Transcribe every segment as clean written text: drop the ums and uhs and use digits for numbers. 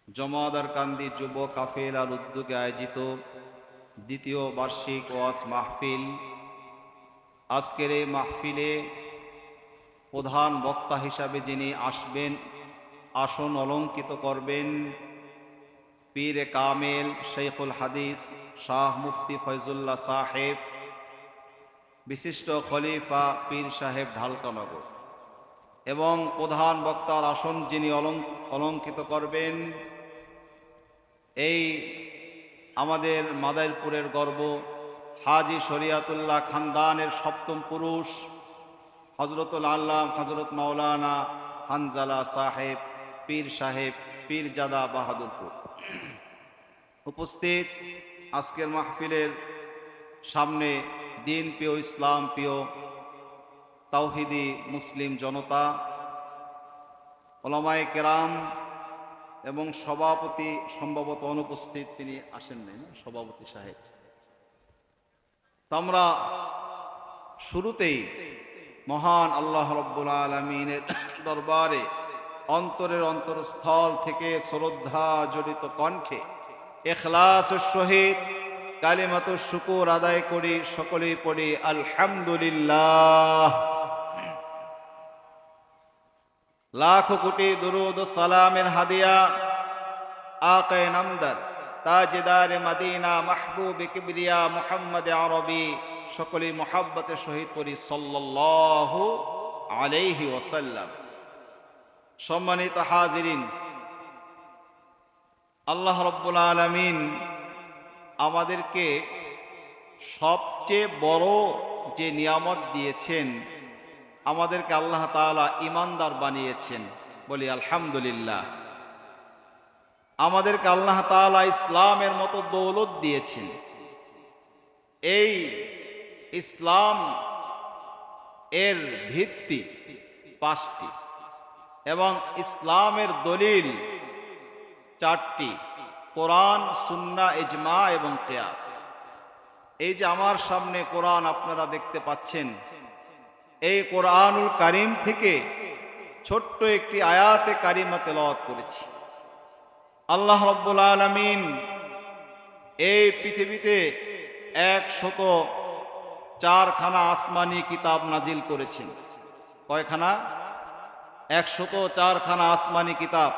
জমাদার কান্দি যুব কাফেলার উদ্যোগে আয়োজিত দ্বিতীয় বার্ষিক ওয়াজ মাহফিল। আজকের এই মাহফিলে প্রধান বক্তা হিসাবে যিনি আসবেন, আসন অলঙ্কিত করবেন, পীর কামেল শেখুল হাদিস শাহ মুফতি ফয়জুল্লাহ সাহেব, বিশিষ্ট খলিফা পীর সাহেব ঢালকানগর। এবং প্রধান বক্তার আসন যিনি অলঙ্কিত করবেন, এই আমাদের মাদারীপুরের গর্ব হাজি শরিয়াতুল্লাহ খানদানের সপ্তম পুরুষ হজরতুল আল্লাহ হজরত মাওলানা হানজালা সাহেব সাহেব পীরজাদা বাহাদুরপুর। উপস্থিত আজকের মাহফিলের সামনে দিন প্রিয়, ইসলাম প্রিয়, তাওহিদি মুসলিম জনতা, ওলামায়ে কেরাম এবং সভাপতি সম্ভবত অনুপস্থিত, তিনি আসেন নাই না, সভাপতি সাহেব। আমরা শুরুতেই মহান আল্লাহ রাব্বুল আলামিনের দরবারে অন্তরের অন্তরস্থল থেকে শ্রদ্ধা জড়িত কণ্ঠে ইখলাসের সহিত কালিমাতুশ শুকর আদায় করি। সকলেই পড়ি আলহামদুলিল্লাহ। লাখো কোটি দুরুদ ও সালামের হাদিয়া আকায়ে নামদার তাজদারে মদিনা মাহবুব কিবরিয়া মুহাম্মদ আরবি, সকলেই মুহাব্বতের সহিত পড়ি সাল্লাল্লাহু আলাইহি ওয়াসাল্লাম। সম্মানিত হাজিরিন, আল্লাহ রাব্বুল আলামিন আমাদেরকে সবচেয়ে বড় যে নিয়ামত দিয়েছেন, আমাদেরকে আল্লাহ তাআলা ঈমানদার বানিয়েছেন, বলি আলহামদুলিল্লাহ। আমাদেরকে আল্লাহ তাআলা ইসলামের মতো দৌলত দিয়েছেন। এই ইসলাম এর ভিত্তি 5টি এবং ইসলামের দলিল 4টি, কোরআন, সুন্নাহ, ইজমা এবং কিয়াস। এই যে আমার সামনে কোরআন আপনারা দেখতে পাচ্ছেন, এই কোরআনুল কারীম থেকে ছোট্ট একটি আয়াতে কারিমা তেলাওয়াত করেছি। আল্লাহ রাব্বুল আলামিন এই পৃথিবীতে 104খানা আসমানি কিতাব নাজিল করেছেন। কয়খানা? 104খানা আসমানি কিতাব।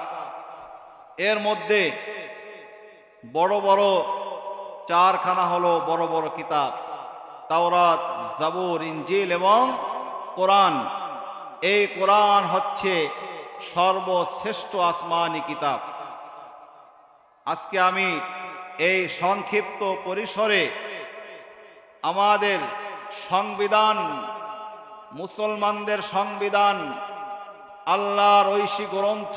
এর মধ্যে বড় বড় 4খানা হলো বড় বড় কিতাব, তাওরাত, জাবুর, ইনজিল এবং কোরআন। এই কোরআন হচ্ছে সর্বশ্রেষ্ঠ আসমানি কিতাব। আজকে আমি এই সংক্ষিপ্ত পরিসরে আমাদের সংবিধান, মুসলমানদের সংবিধান, আল্লাহর ঐশী গ্রন্থ,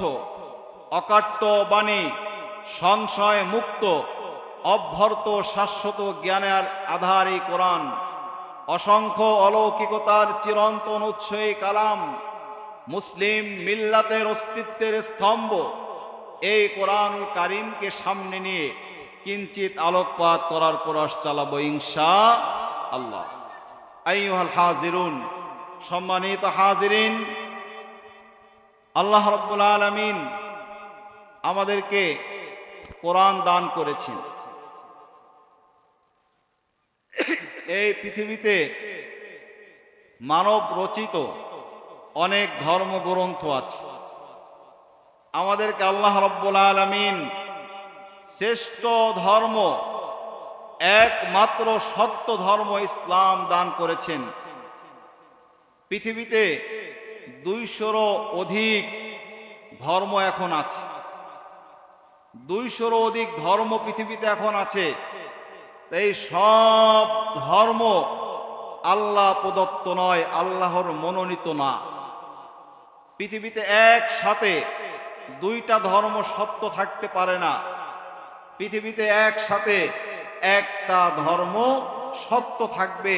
অকাট্য বাণী, সংশয় মুক্ত, অভ্যর্থ শাশ্বত জ্ঞানের আধার এই কোরআন, অসংখ্য অলৌকিকতার চিরন্তন উৎস এই কালাম, মুসলিম মিল্লাতের অস্তিত্বের স্তম্ভ, এই কোরআনুল কারীমকে সামনে নিয়ে কিঞ্চিত আলোকপাত করার প্রয়াস চালাবো ইনশাআল্লাহ। আইয়ুহাল হাজিরুন, সম্মানিত হাজিরিন, আল্লাহ রাব্বুল আলামিন আমাদেরকে কোরআন দান করেছেন। এই পৃথিবীতে মানব রচিত অনেক ধর্মগ্রন্থ আছে। আমাদেরকে আল্লাহ রাব্বুল আলামিন শ্রেষ্ঠ ধর্ম, একমাত্র সত্য ধর্ম ইসলাম দান করেছেন। পৃথিবীতে 200-রও অধিক ধর্ম এখন আছে। 200-রও অধিক ধর্ম পৃথিবীতে এখন আছে। এই সব ধর্ম আল্লাহ প্রদত্ত নয়, আল্লাহর মনোনীত না। পৃথিবীতে একসাথে 2টা ধর্ম সত্য থাকতে পারে না। পৃথিবীতে একসাথে একটা ধর্ম সত্য থাকবে,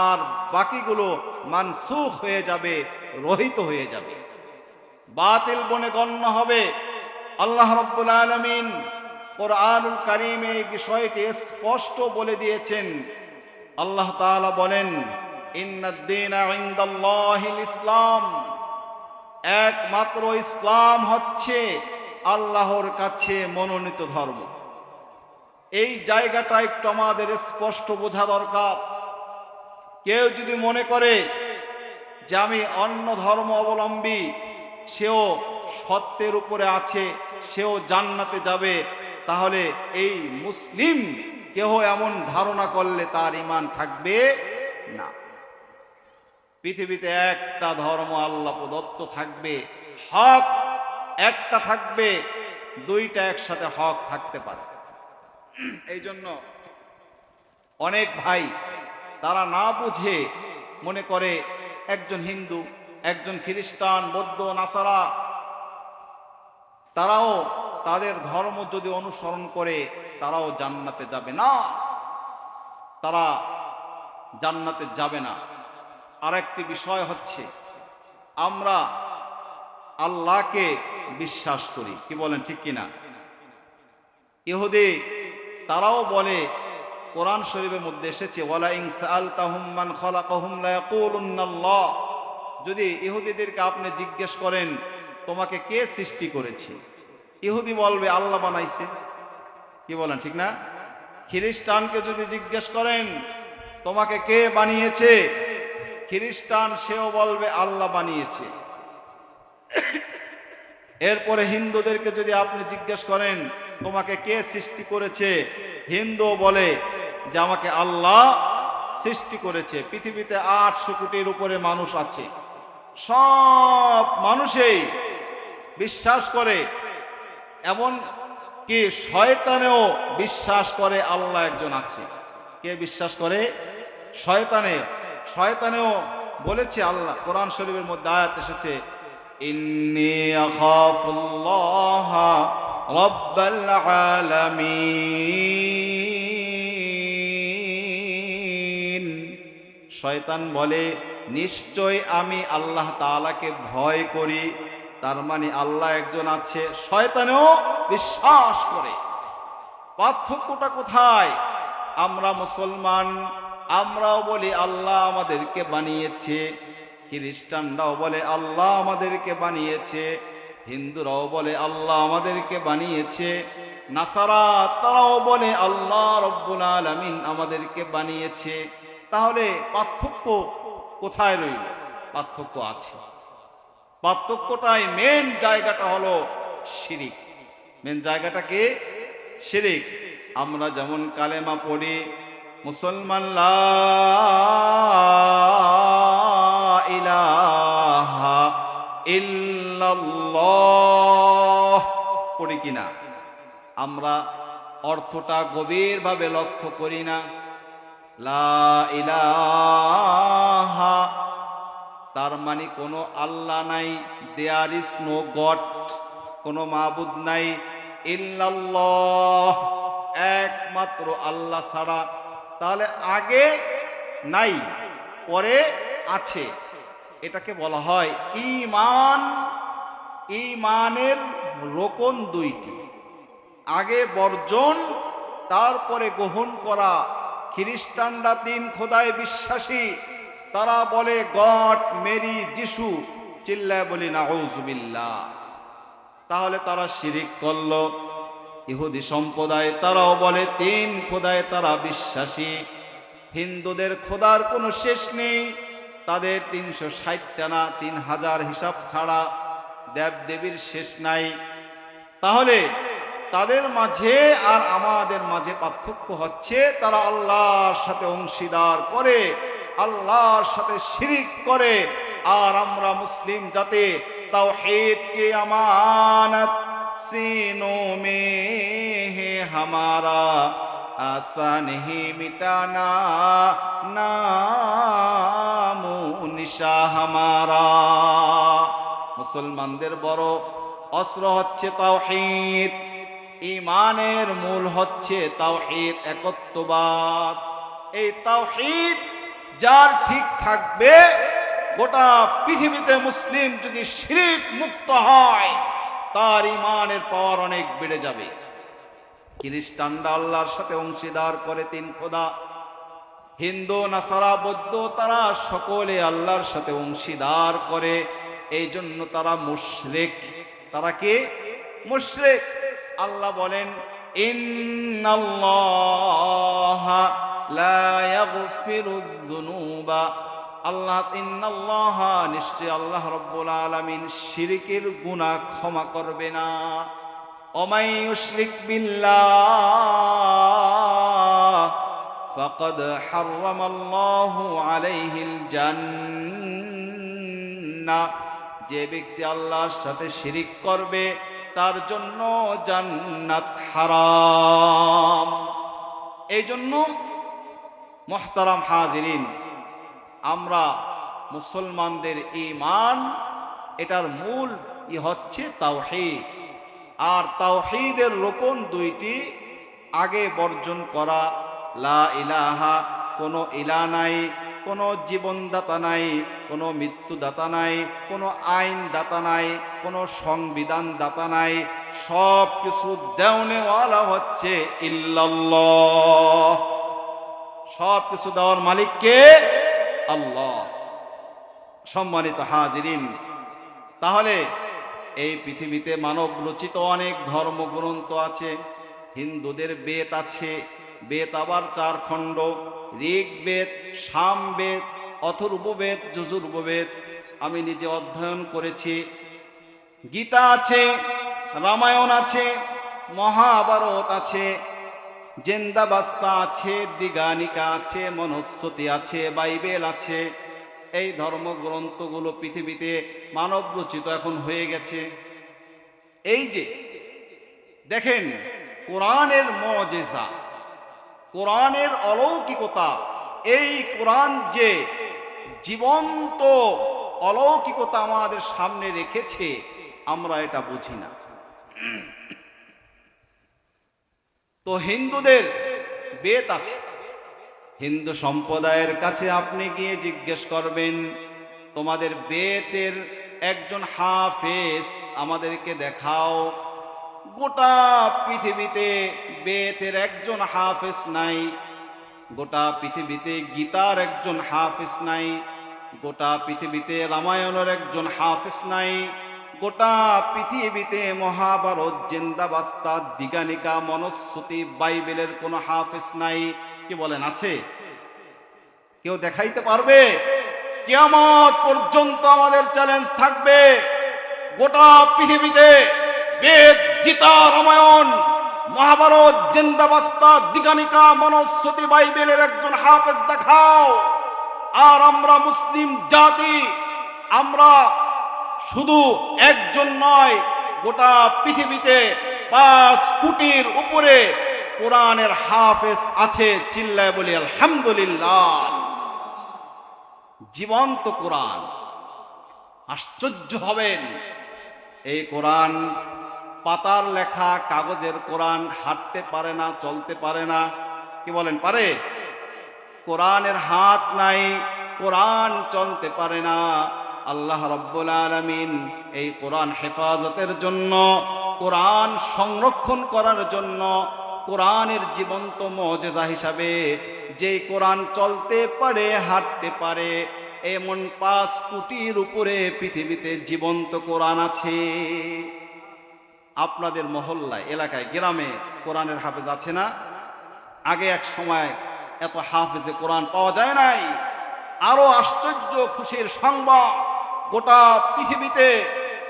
আর বাকিগুলো মানসুখ হয়ে যাবে, রহিত হয়ে যাবে, বাতিল বনে গণ্য হবে। আল্লাহ রাব্বুল আলামিন কোরআনুল কারীমে এই বিষয়টি স্পষ্ট বলে দিয়েছেন। আল্লাহ তাআলা বলেন, ইন্নাদ-দীনা ইনদাল্লাহিল ইসলাম, একমাত্র ইসলাম হচ্ছে আল্লাহর কাছে মনোনীত ধর্ম। এই জায়গাটা একটু আমাদের স্পষ্ট বোঝা দরকার। কেউ যদি মনে করে যে আমি অন্য ধর্ম অবলম্বী, সেও সত্যের উপরে আছে, সেও জান্নাতে যাবে, তাহলে এই মুসলিম কেহ এমন ধারণা করলে তার ঈমান থাকবে না। পৃথিবীতে একটা ধর্ম আল্লাহ প্রদত্ত থাকবে, হক একটা থাকবে, দুইটা একসাথে হক থাকতে পারে। এই জন্য অনেক ভাই তারা না বুঝে মনে করে একজন হিন্দু, একজন খ্রিস্টান, বৌদ্ধ, নাসারা, তারাও তাদের ধর্ম যদি অনুসরণ করে তারাও জান্নাতে যাবে না, তারা জান্নাতে যাবে না। আর একটি বিষয় হচ্ছে, আমরা আল্লাহকে বিশ্বাস করি, কি বলেন ঠিক কিনা? ইহুদি তারাও বলে, কোরআন শরীফের মধ্যে এসেছে, ওয়ালা ইন সাআলতাহুম মান খালাকাহুম লা ইয়াকুলুন্নাল্লাহ, যদি ইহুদিদেরকে আপনি জিজ্ঞেস করেন তোমাকে কে সৃষ্টি করেছে, ইহুদি বলবে আল্লাহ বানাইছে, কি বলেন ঠিক না? খ্রিস্টানকে যদি জিজ্ঞেস করেন তোমাকে কে বানিয়েছে, খ্রিস্টান সেও বলবে আল্লাহ বানিয়েছে। এরপরে হিন্দুদেরকে যদি আপনি জিজ্ঞেস করেন তোমাকে কে সৃষ্টি করেছে, হিন্দু বলে যে আমাকে আল্লাহ সৃষ্টি করেছে। পৃথিবীতে 800 কোটির উপরে মানুষ আছে, সব মানুষই বিশ্বাস করে, এমন কি শয়তানেও বিশ্বাস করে আল্লাহ একজন আছে। কে বিশ্বাস করে? শয়তানেও বলেছে আল্লাহ, কোরআন শরীফের মধ্যে আয়াত এসেছে, ইন্নী আখাফুল্লাহ রাব্বাল আলামিন। শয়তান বলে নিশ্চয় আমি আল্লাহ তাআলাকে ভয় করি, তার মানে আল্লাহ একজন আছে, শয়তানেও বিশ্বাস করে। পার্থক্যটা কোথায়? আমরা মুসলমান, আমরাও বলি আল্লাহ আমাদেরকে বানিয়েছে, খ্রিস্টানরাও বলে আল্লাহ আমাদেরকে বানিয়েছে, হিন্দুরাও বলে আল্লাহ আমাদেরকে বানিয়েছে, নাসারা তারাও বলে আল্লাহ রব্বুল আলামিন আমাদেরকে বানিয়েছে। তাহলে পার্থক্য কোথায় রইল? পার্থক্য আছে। পার্থক্যটাই মেন জায়গাটা হলো শিরিক। মেন জায়গাটা কি? শিরিক। আমরা যেমন কালেমা পড়ি, মুসলমান লা ইলাহা ইল্লাল্লাহ পড়ি কিনা, আমরা অর্থটা গভীরভাবে লক্ষ্য করি না। লা ইলাহা তার মানে কোনো আল্লাহ নাই, দেয়ার ইজ নো গড, কোনো মাবুদ নাই, ইল্লাল্লাহ একমাত্র আল্লাহ ছাড়া। তাহলে আগে নাই, পরে আছে, এটাকে বলা হয় ঈমান। ঈমানের রোকন দুইটি, আগে বর্জন, তারপরে গ্রহণ করা। খ্রিস্টানরা 3 খোদায় বিশ্বাসী, তারা বলে গড, মেরি, যিশু, চিল্লায় বলি নাউযুবিল্লাহ। তাহলে তারা শিরিক করল। ইহুদি সম্প্রদায় তারাও বলে 3 খোদায় তারা বিশ্বাসী। হিন্দুদের খোদার কোনো শেষ নেই, তাদের 360টা না 3000 হিসাব ছাড়া দেব দেবীর শেষ নাই। তাহলে তাদের মাঝে আর আমাদের মাঝে পার্থক্য হচ্ছে, তারা আল্লাহর সাথে অংশীদার করে, আল্লাহর সাথে শিরিক করে। আর আমরা মুসলিম জাতি তাওহীদ কে আমানত सीनों में है हमारा, आशा नहीं मिटाना नामो निशा हमारा। মুসলমানদের বড় অস্ত্র হচ্ছে তাওহীদ। ঈমানের মূল হচ্ছে তাওহীদ, একত্ববাদ। এই তাওহীদ যার ঠিক থাকবে, গোটা পৃথিবীতে মুসলিম যদি শিরক মুক্ত হয়, তার ঈমানের পাওয়ার অনেক বেড়ে যাবে। খ্রিস্টানরা আল্লাহর সাথে অংশীদার করে 3 খোদা, হিন্দু, নাসারা, বৌদ্ধ তারা সকলে আল্লাহর সাথে অংশীদার করে, এই জন্য তারা মুশরিক। তারা কি? মুশরিক। আল্লাহ বলেন ইন্নাল্লাহা লা ইয়াগফিরুদ যুনুবা, ইন্নাল্লাহা নিশ্চয় আল্লাহ রাব্বুল আলামিন শিরকের গুনাহ ক্ষমা করবে না। ওমাই ইউশরিক বিল্লাহ ফাকাদ হারামাল্লাহু আলাইহিল জান্নাহ, যে ব্যক্তি আল্লাহর সাথে শিরিক করবে তার জন্য জান্নাত হারাম। এই জন্য মুহতারাম হাজিরিন, আমরা মুসলমানদের ঈমান, এটার মূল হচ্ছে তাওহীদ। আর তাওহীদের রোকন দুইটি, আগে বর্জন করা লা ইলাহা, কোনো ইলাহ নাই, কোনো জীবনদাতা নাই, কোনো মৃত্যুদাতা নাই, কোনো আইনদাতা নাই, কোনো সংবিধান দাতা নাই, সব কিছু দেওয়ানেওয়ালা হচ্ছে ইল্লাল্লাহ। সব কিছু দেওয়ার মালিক কে? আল্লাহ। সম্মানিত হাজিরিন, তাহলে এই পৃথিবীতে মানব রচিত অনেক ধর্মগ্রন্থ আছে। হিন্দুদের বেদ আছে, বেদ আবার 4 খণ্ড, ঋগ্বেদ, সামবেদ, অথর্ববেদ, যজুর্বেদ। আমি নিজে অধ্যয়ন করেছি। গীতা আছে, রামায়ণ আছে, মহাভারত আছে, জেন্দাবাস্তা আছে, দিগানিকা আছে, মনুস্মৃতি আছে, বাইবেল আছে। এই ধর্মগ্রন্থগুলো পৃথিবীতে মানব রচিত এখন হয়ে গেছে। এই যে দেখেন কোরআনের মুজিজা, কোরআনের অলৌকিকতা, এই কোরআন যে জীবন্ত অলৌকিকতা আমাদের সামনে রেখেছে, আমরা এটা বুঝি না। তো হিন্দুদের বেদ আছে, হিন্দু সম্প্রদায়ের কাছে আপনি গিয়ে জিজ্ঞেস করবেন, তোমাদের বেদের একজন হাফেজ আমাদেরকে দেখাও। গোটা পৃথিবীতে বেদের একজন হাফেজ নাই, গোটা পৃথিবীতে গীতার একজন হাফেজ নাই, গোটা পৃথিবীতে রামায়ণের একজন হাফেজ নাই, গোটা পৃথিবীতে মহাভারত, জেন্দাবাস্তা, দিগানিকা, মনুস্মৃতি, বাইবেলের কোনো হাফেজ নাই। কি বলেন, আছে? কেউ দেখাইতে পারবে? কিয়ামত পর্যন্ত আমাদের চ্যালেঞ্জ থাকবে, গোটা পৃথিবীতে বেদ, গীতা, রামায়ণ, মহাভারত, জেন্দাবাস্তা, দিগানিকা, মনুস্মৃতি, বাইবেলের একজন হাফেজ দেখাও। আর আমরা মুসলিম জাতি, আমরা শুধু একজন নয়, গোটা পৃথিবীতে 5 কোটির উপরে কোরআনের হাফেজ আছে। চিল্লায় বলি আলহামদুলিল্লাহ। জীবন্ত কোরআন, আশ্চর্য হবেন। এই কোরআন পাতার লেখা, কাগজের কোরআন, হাঁটতে পারে না, চলতে পারে না। কি বলেন, পারে? কোরআনের হাত নাই, কোরআন চলতে পারে না। আল্লাহ রাব্বুল আলামিন এই কোরআন হেফাজতের জন্য, কোরআন সংরক্ষণ করার জন্য, কোরআনের জীবন্ত মুজিজা হিসাবে যে কোরআন চলতে পারে, হাঁটতে পারে, এমন 5 কোটির উপরে পৃথিবীতে জীবন্ত কোরআন আছে। আপনাদের মহল্লায়, এলাকায়, গ্রামে কোরআনের হাফেজ আছে না? আগে এক সময় এত হাফেজে কোরআন পাওয়া যায় নাই। আরো আশ্চর্য খুশির সংবাদ, গোটা পৃথিবীতে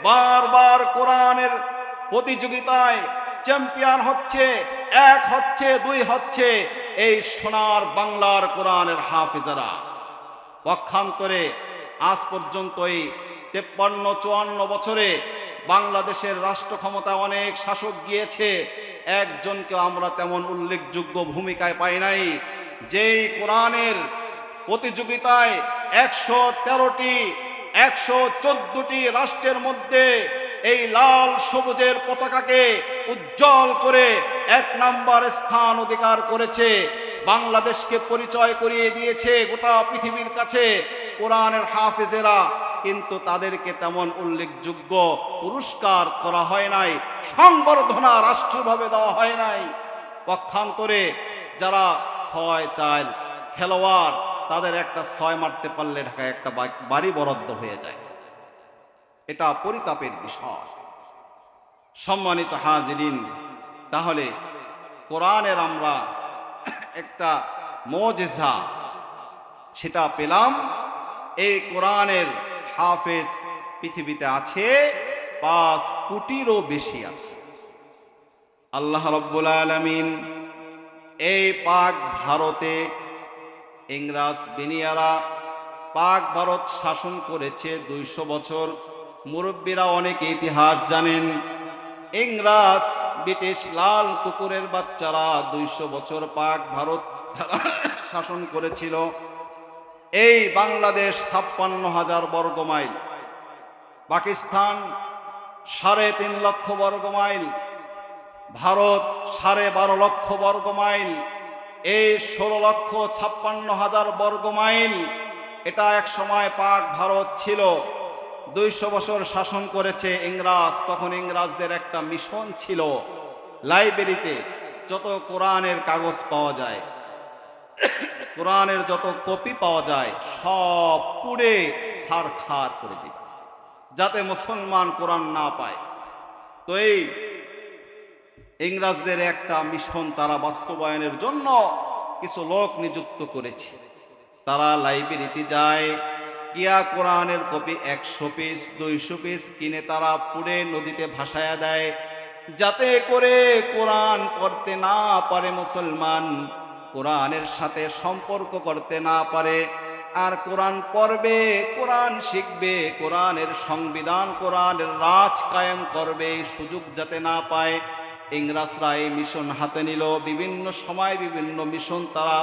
বারবার কোরআনের প্রতিযোগিতায় চ্যাম্পিয়ন হচ্ছে, 1 হচ্ছে, 2 হচ্ছে এই সোনার বাংলার কোরআনের হাফেজরা। পক্ষান্তরে আজ পর্যন্ত এই 53-54 বছরে বাংলাদেশের রাষ্ট্র ক্ষমতা অনেক শাসক গিয়েছে, একজনকে আমরা তেমন উল্লেখযোগ্য ভূমিকায় পাই নাই। যেই কোরআনের প্রতিযোগিতায় 113টি, 114টি রাষ্ট্রের মধ্যে এই লাল সবুজের পতাকাকে উজ্জ্বল করে 1 নম্বর স্থান অধিকার করেছে, বাংলাদেশকে পরিচয় করিয়ে দিয়েছে গোটা পৃথিবীর কাছে কোরআনের হাফেজেরা। কিন্তু তাদেরকে তেমন উল্লেখযোগ্য পুরস্কার করা হয় নাই, সংবর্ধনা রাষ্ট্রীয়ভাবে দেওয়া হয় নাই। পক্ষান্তরে যারা 6-4 খেলোয়াড়, তাদের একটা 6 মারতে পারলে ঢাকায় একটা বাড়ি বরাদ্দ হয়ে যায়। এটা পরিতাপের বিষয়। সম্মানিত হাজিরিন, তাহলে কোরআনের আমরা একটা মুজিজা সেটা পেলাম। এই কোরআনের হাফেজ পৃথিবীতে আছে 5 কোটিরও বেশি আছে। আল্লাহ রাব্বুল আলামিন এই পাক ভারতে ইংরেজ বিনিয়ারা পাক ভারত শাসন করেছে 200 বছর। মুরব্বীরা অনেকে ইতিহাস জানেন। ইংরেজ ব্রিটিশ লাল কুকুরের বাচ্চারা 200 বছর পাক ভারত শাসন করেছিল। এই বাংলাদেশ 56,000 বর্গ মাইল, পাকিস্তান 3.5 লক্ষ বর্গ মাইল, ভারত 12.5 লক্ষ বর্গ মাইল, এই 16,56,000 বর্গ মাইল। এটা এক সময় পাক ভারত ছিল। 200 বছর শাসন করেছে ইংরেজ। তখন ইংরেজদের একটা মিশন ছিল, লাইব্রেরিতে যত কোরআনের কাগজ পাওয়া যায়, কোরআনের যত কপি পাওয়া যায় সব পুড়ে ছারখার করে দিত, যাতে মুসলমান কোরআন না পায়। তো এই ইংরেজদের একটা মিশন তারা বাস্তবায়নের জন্য কিছু লোক নিযুক্ত করেছে। তারা লাইব্রেরিতে যায়, গিয়া কোরআনের কপি 100 পিস 200 পিস কিনে তারা পুড়ে নদীতে ভাসায়া দেয়, যাতে করে কোরআন পড়তে না পারে মুসলমান, কোরআনের সাথে সম্পর্ক করতে না পারে। আর কোরআন পড়বে, কোরআন শিখবে, কোরআনের সংবিধান, কোরআনের রাজ কায়েম করবে, এই সুযোগ যাতে না পায়। ইংরেজরা এই মিশন হাতে নিল। বিভিন্ন সময় বিভিন্ন মিশন তারা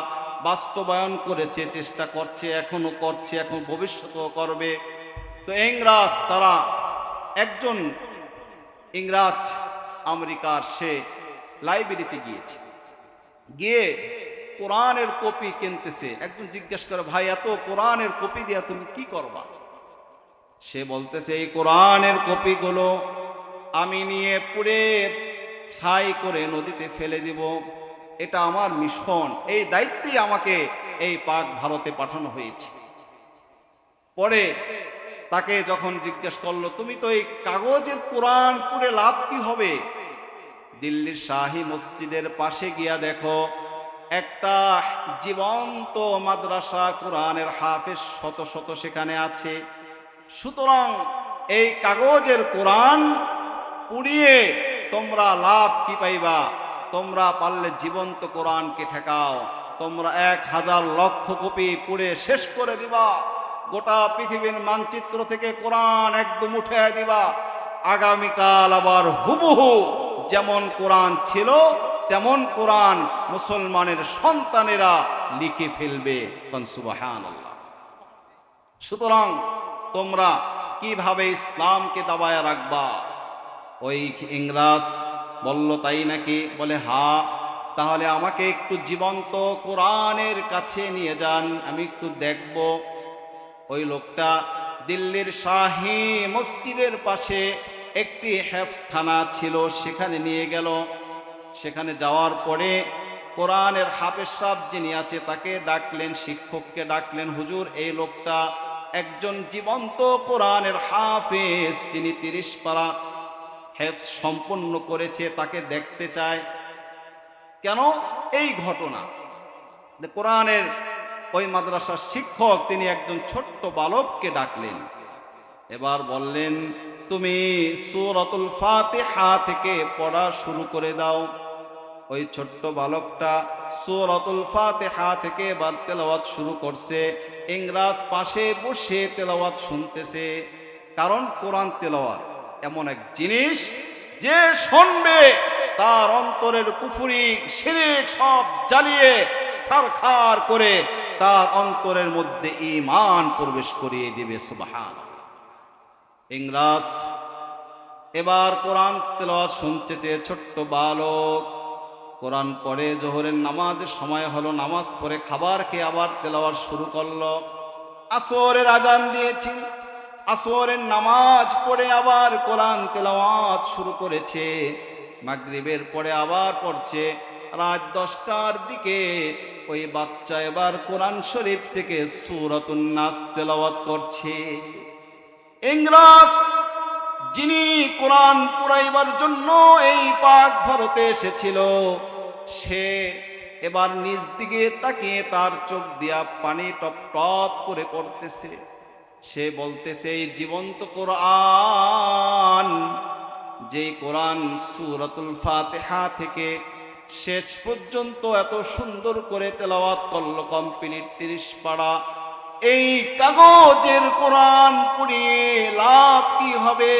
বাস্তবায়ন করেছে, চেষ্টা করছে, এখনো করছে, এখন ভবিষ্যতেও করবে। তো ইংরেজ তারা একজন ইংরেজ আমেরিকার সে লাইব্রেরিতে গিয়েছে, গিয়ে কোরআনের কপি কিনতেছে। একজন জিজ্ঞেস করে, ভাই এত কোরআনের কপি দিয়া তুমি কি করবা? সে বলতেছে, এই কোরআনের কপিগুলো আমি নিয়ে পুড়ে ছাই করে নদীতে ফেলে দিব, এটা আমার মিশন, এই দায়িত্বই আমাকে এই পাক ভারতে পাঠানো হয়েছে। পরে তাকে যখন জিজ্ঞেস করলো, তুমি তো এই কাগজের কোরআন পুড়ে লাভ কি হবে? দিল্লির শাহী মসজিদের পাশে গিয়া দেখো একটা জীবন্ত মাদ্রাসা, কোরআনের হাফেজ শত শত সেখানে আছে। সুতরাং এই কাগজের কোরআন পুড়িয়ে তোমরা লাভ কি পাইবা? তোমরা পারলে জীবন্ত কোরআনকে ঠেকাও, তোমরা 1000 লক্ষ কপি পুড়ে শেষ করে দিবা, গোটা পৃথিবীর মানচিত্র থেকে কোরআন একদম উঠে দিবা। আগামীকাল আবার হুবহু যেমন কোরআন ছিল তেমন কোরআন মুসলমানের সন্তানেরা লিখে ফেলবে। সুবহানাল্লাহ। সুতরাং তোমরা কিভাবে ইসলামকে দাবায় রাখবা? ওই ইংরেজ বলল, তাই নাকি? বলে, হ্যাঁ। তাহলে আমাকে একটু জীবন্ত কোরআনের কাছে নিয়ে যান, আমি একটু দেখব। ওই লোকটা দিল্লির শাহী মসজিদের পাশে একটি হেফজখানা ছিল, সেখানে নিয়ে গেল। সেখানে যাওয়ার পরে কোরআনের হাফেজ সাহেব যিনি আছে তাকে ডাকলেন, শিক্ষককে ডাকলেন, হুজুর এই লোকটা একজন জীবন্ত কোরআনের হাফেজ, যিনি 30 পারা হেফজ সম্পন্ন করেছে, তাকে দেখতে চায়। কেন? এই ঘটনা, কোরআনের ওই মাদ্রাসার শিক্ষক তিনি একজন ছোট্ট বালককে ডাকলেন। এবার বললেন, তুমি সূরাতুল ফাতিহা থেকে পড়া শুরু করে দাও। ওই ছোট্ট বালকটা সূরাতুল ফাতিহা থেকে এবার তেলাওয়াত শুরু করছে। ইংরেজ পাশে বসে তেলাওয়াত শুনতেছে। কারণ কোরআন তেলাওয়াত এমন এক জিনিস যে শুনবে তার অন্তরের কুফরি শিরক সব জ্বালিয়ে ছারখার করে তার অন্তরের মধ্যে ঈমান প্রবেশ করিয়ে দিবে। সুবহানাল্লাহ। ইংরেজ এবার কোরআন তেলাওয়াত শুনতেছে। ছোট্ট বালক কোরআন পড়ে, জোহরের নামাজের সময় হলো, নামাজ পড়ে খাবার খেয়ে আবার তেলাওয়াত শুরু করলো। আসরের আজান দিয়েছি, আসরের নামাজ পড়ে আবার কোরআন তেলাওয়াত শুরু করেছে। মাগরিবের পরে আবার পড়ছে। রাত 10টার দিকে ওই বাচ্চা এবার কোরআন শরীফ থেকে সূরাতুন নাস তেলাওয়াত করছে। ইংরেজ যিনি কোরআন পুরাইবার জন্য এই পাক ভারতে এসেছিল, সে এবার নিজ দিকে তাকিয়ে তার চোখ দিয়া পানি টপ টপ করে পড়তেছে। সে বলতেছে, এই জীবন্ত কোরআন, যে কোরআন সূরাতুল ফাতিহা থেকে শেষ পর্যন্ত এত সুন্দর করে তেলাওয়াত করলো, কমপ্লিট 30 পারা, এই কাগজের কোরআন পড়িয়ে লাভ কি হবে?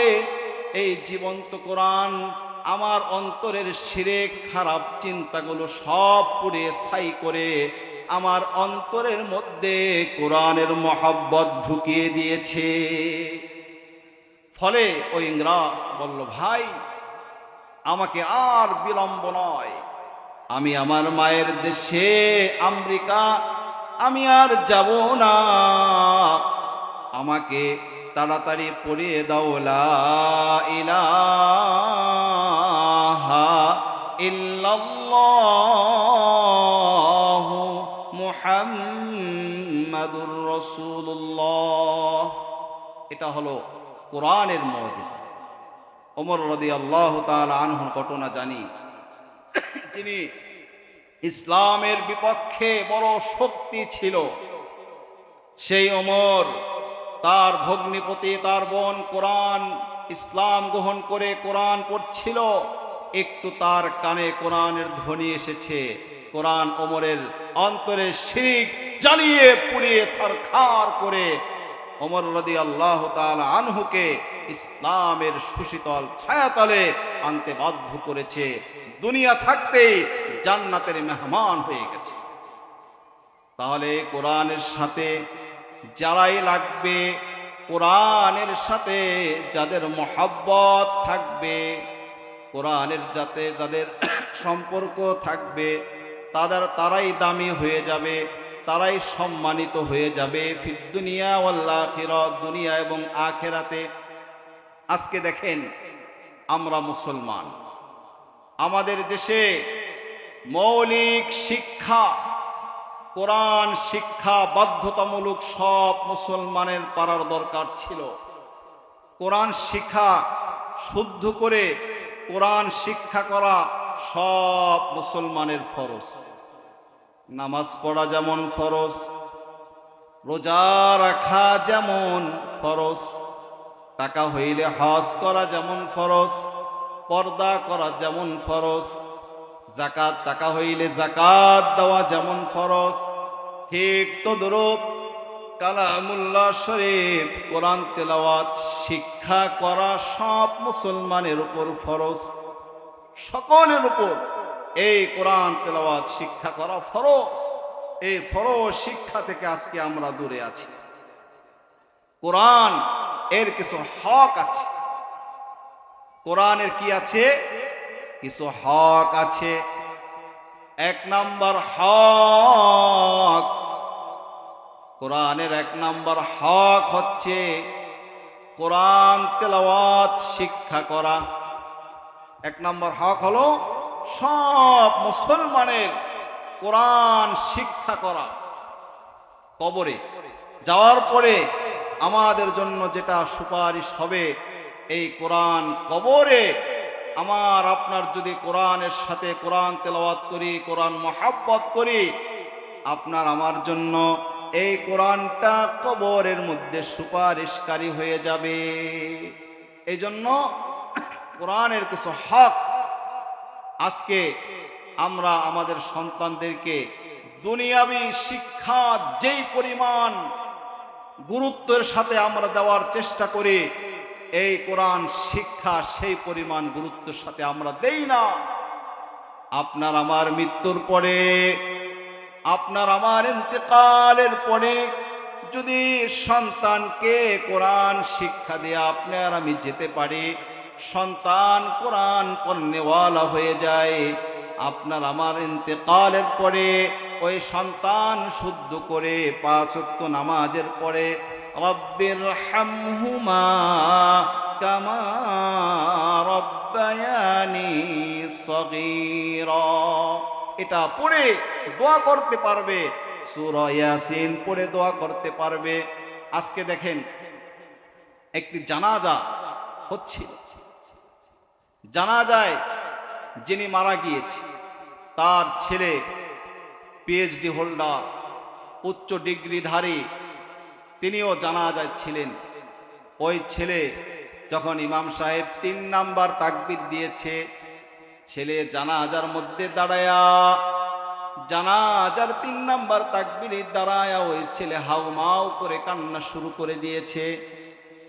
এই জীবন্ত কোরআন আমার অন্তরের শিরক খারাপ চিন্তাগুলো সব পুড়িয়ে ছাই করে আমার অন্তরের মধ্যে কোরআনের মহব্বত ঢুকিয়ে দিয়েছে। ফলে ওই ইংরাজ বলল, ভাই আমাকে আর বিলম্ব নয়, আমি আমার মায়ের দেশে আমেরিকা আমি আর যাব না, আমাকে তাড়াতাড়ি পড়িয়ে দাও লা ইলাহা ইল্লাল্লাহু মুহাম্মাদুর রাসূলুল্লাহ। এটা হলো কোরআনের মুজিজা। ওমর রাদিয়াল্লাহু তাআলা আনহুর ঘটনা জানি, তিনি ইসলামের বিপক্ষে বড় শক্তি ছিল। সেই ওমর তার ভগ্নিপতি, তার বোন কোরআন ইসলাম গ্রহণ করে কোরআন পড়ছিল, একটু তার কানে কোরআনের ধ্বনি এসেছে, কোরআন ওমরের অন্তরের শিরক জ্বালিয়ে পুড়িয়ে ছারখার করে ওমর রাদিয়াল্লাহু তাআলা আনহুকে ইসলামের সুশীতল ছায়াতলে আনতে বাধ্য করেছে। দুনিয়া থাকতেই জান্নাতের মেহমান হয়ে গেছে। তাহলে কোরআনের সাথে যারাই লাগবে, কোরআনের সাথে যাদের মহব্বত থাকবে, কোরআনের যাতে যাদের সম্পর্ক থাকবে, তারাই দামি হয়ে যাবে, তারাই সম্মানিত হয়ে যাবে ফিদ দুনিয়া ওয়াল আখিরাত, দুনিয়া এবং আখিরাতে। আজকে দেখেন, আমরা মুসলমান, আমাদের দেশে মৌলিক শিক্ষা, কোরআন শিক্ষা বাধ্যতামূলক সব মুসলমানের পারার দরকার ছিল। কোরআন শিক্ষা শুদ্ধ করে কোরআন শিক্ষা করা সব মুসলমানের ফরজ। নামাজ পড়া যেমন ফরজ, রোজা রাখা যেমন ফরজ, টাকা হইলে হজ করা যেমন ফরজ, পর্দা করা যেমন ফরজ, যাকাত টাকা হইলে যাকাত দেওয়া যেমন ফরজ, ঠিক তদ্রূপ কালামুল্লাহ শরীফ কোরআন তেলাওয়াত শিক্ষা করা সব মুসলমানের উপর ফরজ। সকলের উপর এই কোরআন তেলাওয়াত শিক্ষা করা ফরজ। এই ফরজ শিক্ষা থেকে আজকে আমরা দূরে আছি। কোরআন এর কিছু হক আছে, কোরআনের কি আছে? কিছু হক আছে। 1 নম্বর হক, কোরআনের 1 নম্বর হক হচ্ছে কোরআন তেলাওয়াত শিক্ষা করা। 1 নম্বর হক হলো সব মুসলমানের কোরআন শিক্ষা করা। কবরে যাওয়ার পরে আমাদের জন্য যেটা সুপারিশ হবে, এই কোরআন কবরে আমার আপনার যদি কোরআনের সাথে কোরআন তেলাওয়াত করি, কোরআন মহব্বত করি, আপনার আমার জন্য এই কোরআনটা কবরের মধ্যে সুপারিশকারী হয়ে যাবে। এই জন্য কোরআনের কিছু হক আজকে আমরা আমাদের সন্তানদেরকে দুনিয়াবী শিক্ষা যেই পরিমাণ গুরুত্বের সাথে আমরা দেওয়ার চেষ্টা করি, এই কোরআন শিক্ষা সেই পরিমাণ গুরুত্বের সাথে আমরা দেই না। আপনার আমার মৃত্যুর পরে, আপনার আমার ইন্তেকালের পরে যদি সন্তানকে কোরআন শিক্ষা দিয়ে আপনার আমি যেতে পারি, সন্তান কোরআন পড়নেওয়ালা হয়ে যায়, আপনার আমার ইন্তেকালের পরে ওই সন্তান শুদ্ধ করে 5 ওয়াক্ত নামাজের পরে রব্বির হামহুমা কামা রব্বায়ানি সগীরা, এটা পড়ে দোয়া করতে পারবে, সূরা ইয়াসিন পড়ে দোয়া করতে পারবে। আজকে দেখেন, একটি জানাজা হচ্ছিল। জানা যায় যিনি মারা গিয়েছে তার ছেলে পিএইচডি হোল্ডার, উচ্চ ডিগ্রিধারী, তিনিও জানাজায় ছিলেন। ওই ছেলে যখন ইমাম সাহেব 3 নাম্বার তাকবীর দিয়েছে, ছেলে জানাজার মধ্যে দাঁড়ায়া, জানাজার 3 নাম্বার তাকবীরে দাঁড়ায়া ওই ছেলে হাউমাউ করে কান্না শুরু করে দিয়েছে।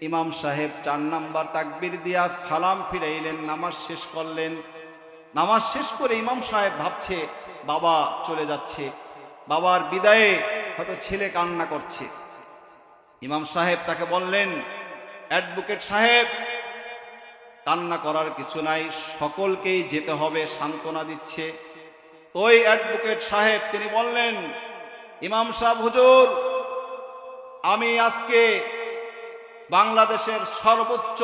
ইমাম সাহেব 4 নাম্বার তাকবীর দিয়া সালাম ফিরাইলেন, নামাজ শেষ করলেন। নামাজ শেষ করে ইমাম সাহেব ভাবছে বাবা চলে যাচ্ছে, বাবার বিদায়ে হয়তো ছেলে কান্না করছে। ইমাম সাহেব তাকে বললেন, অ্যাডভোকেট সাহেব, কান্না করার কিছু নাই, সকলকেই যেতে হবে, সান্ত্বনা দিচ্ছে। ওই অ্যাডভোকেট সাহেব তিনি বললেন, ইমাম সাহেব হুজুর, আমি আজকে বাংলাদেশের সর্বোচ্চ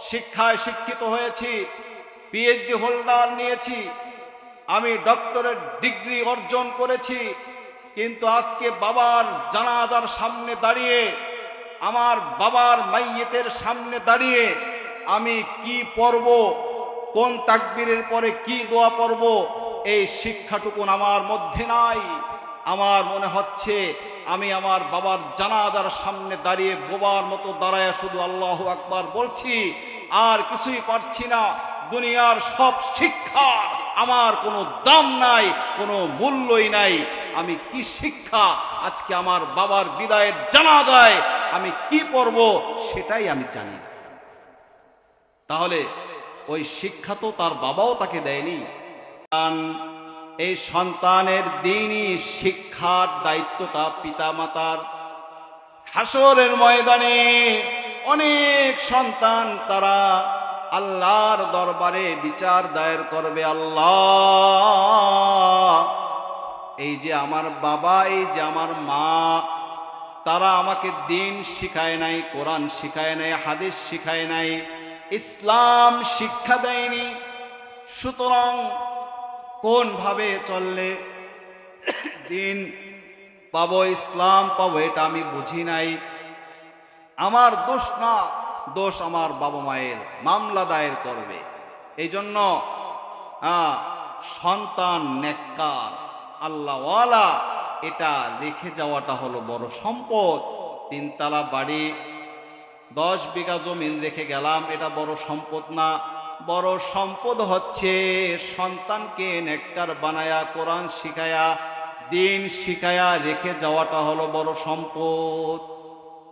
শিক্ষায় শিক্ষিত হয়েছি, পিএইচডি হোল্ডার নিয়েছি, আমি ডক্টরেট ডিগ্রি অর্জন করেছি, কিন্তু আজকে বাবার জানাজার সামনে দাঁড়িয়ে, আমার বাবার মাইয়েতের সামনে দাঁড়িয়ে আমি কি পড়ব, কোন তাকবীরের পরে কি দোয়া পড়ব, এই শিক্ষাটুকুন আমার মধ্যে নাই। আমার মনে হচ্ছে আমি আমার বাবার জানাজার সামনে দাঁড়িয়ে বোবার মতো দাঁড়ায় শুধু আল্লাহু আকবার বলছি, আর কিছুই পারছি না। দুনিয়ার সব শিক্ষা আমার কোনো দাম নাই, কোনো মূল্যই নাই। আমি কি শিক্ষা আজকে আমার বাবার বিদায়ের জানাজায় আমি কি পড়ব সেটাই আমি জানি না। তাহলে ওই শিক্ষা তো তার বাবাও তাকে দেয়নি। এই সন্তানের দ্বীনি শিক্ষার দায়িত্বটা পিতামাতার। হাসরের ময়দানে অনেক সন্তান তারা আল্লাহর দরবারে বিচার দায়ের করবে, আল্লাহ, এই যে আমার বাবা, এই যে আমার মা, তারা আমাকে দ্বীন শিখায় নাই, কোরআন শিখায় নাই, হাদিস শিখায় নাই, ইসলাম শিক্ষা দেয়নি। সুতরাং কোন ভাবে চললে দ্বীন পাবো, ইসলাম পাবো, এটা আমি বুঝি নাই। আমার দোষ না, দোষ আমার বাবা মায়ের, মামলা দায়ের করবে। এই জন্য সন্তান নেককার আল্লাহওয়ালা এটা রেখে যাওয়াটা হলো বড় সম্পদ। 3 তলা বাড়ি, 10 বিঘা জমিন রেখে গেলাম, এটা বড় সম্পদ না। বড় সম্পদ হচ্ছে সন্তানকে নেককার বানায়া, কোরআন শিখায়া, দ্বীন শিখায়া রেখে যাওয়াটা হলো বড় সম্পদ।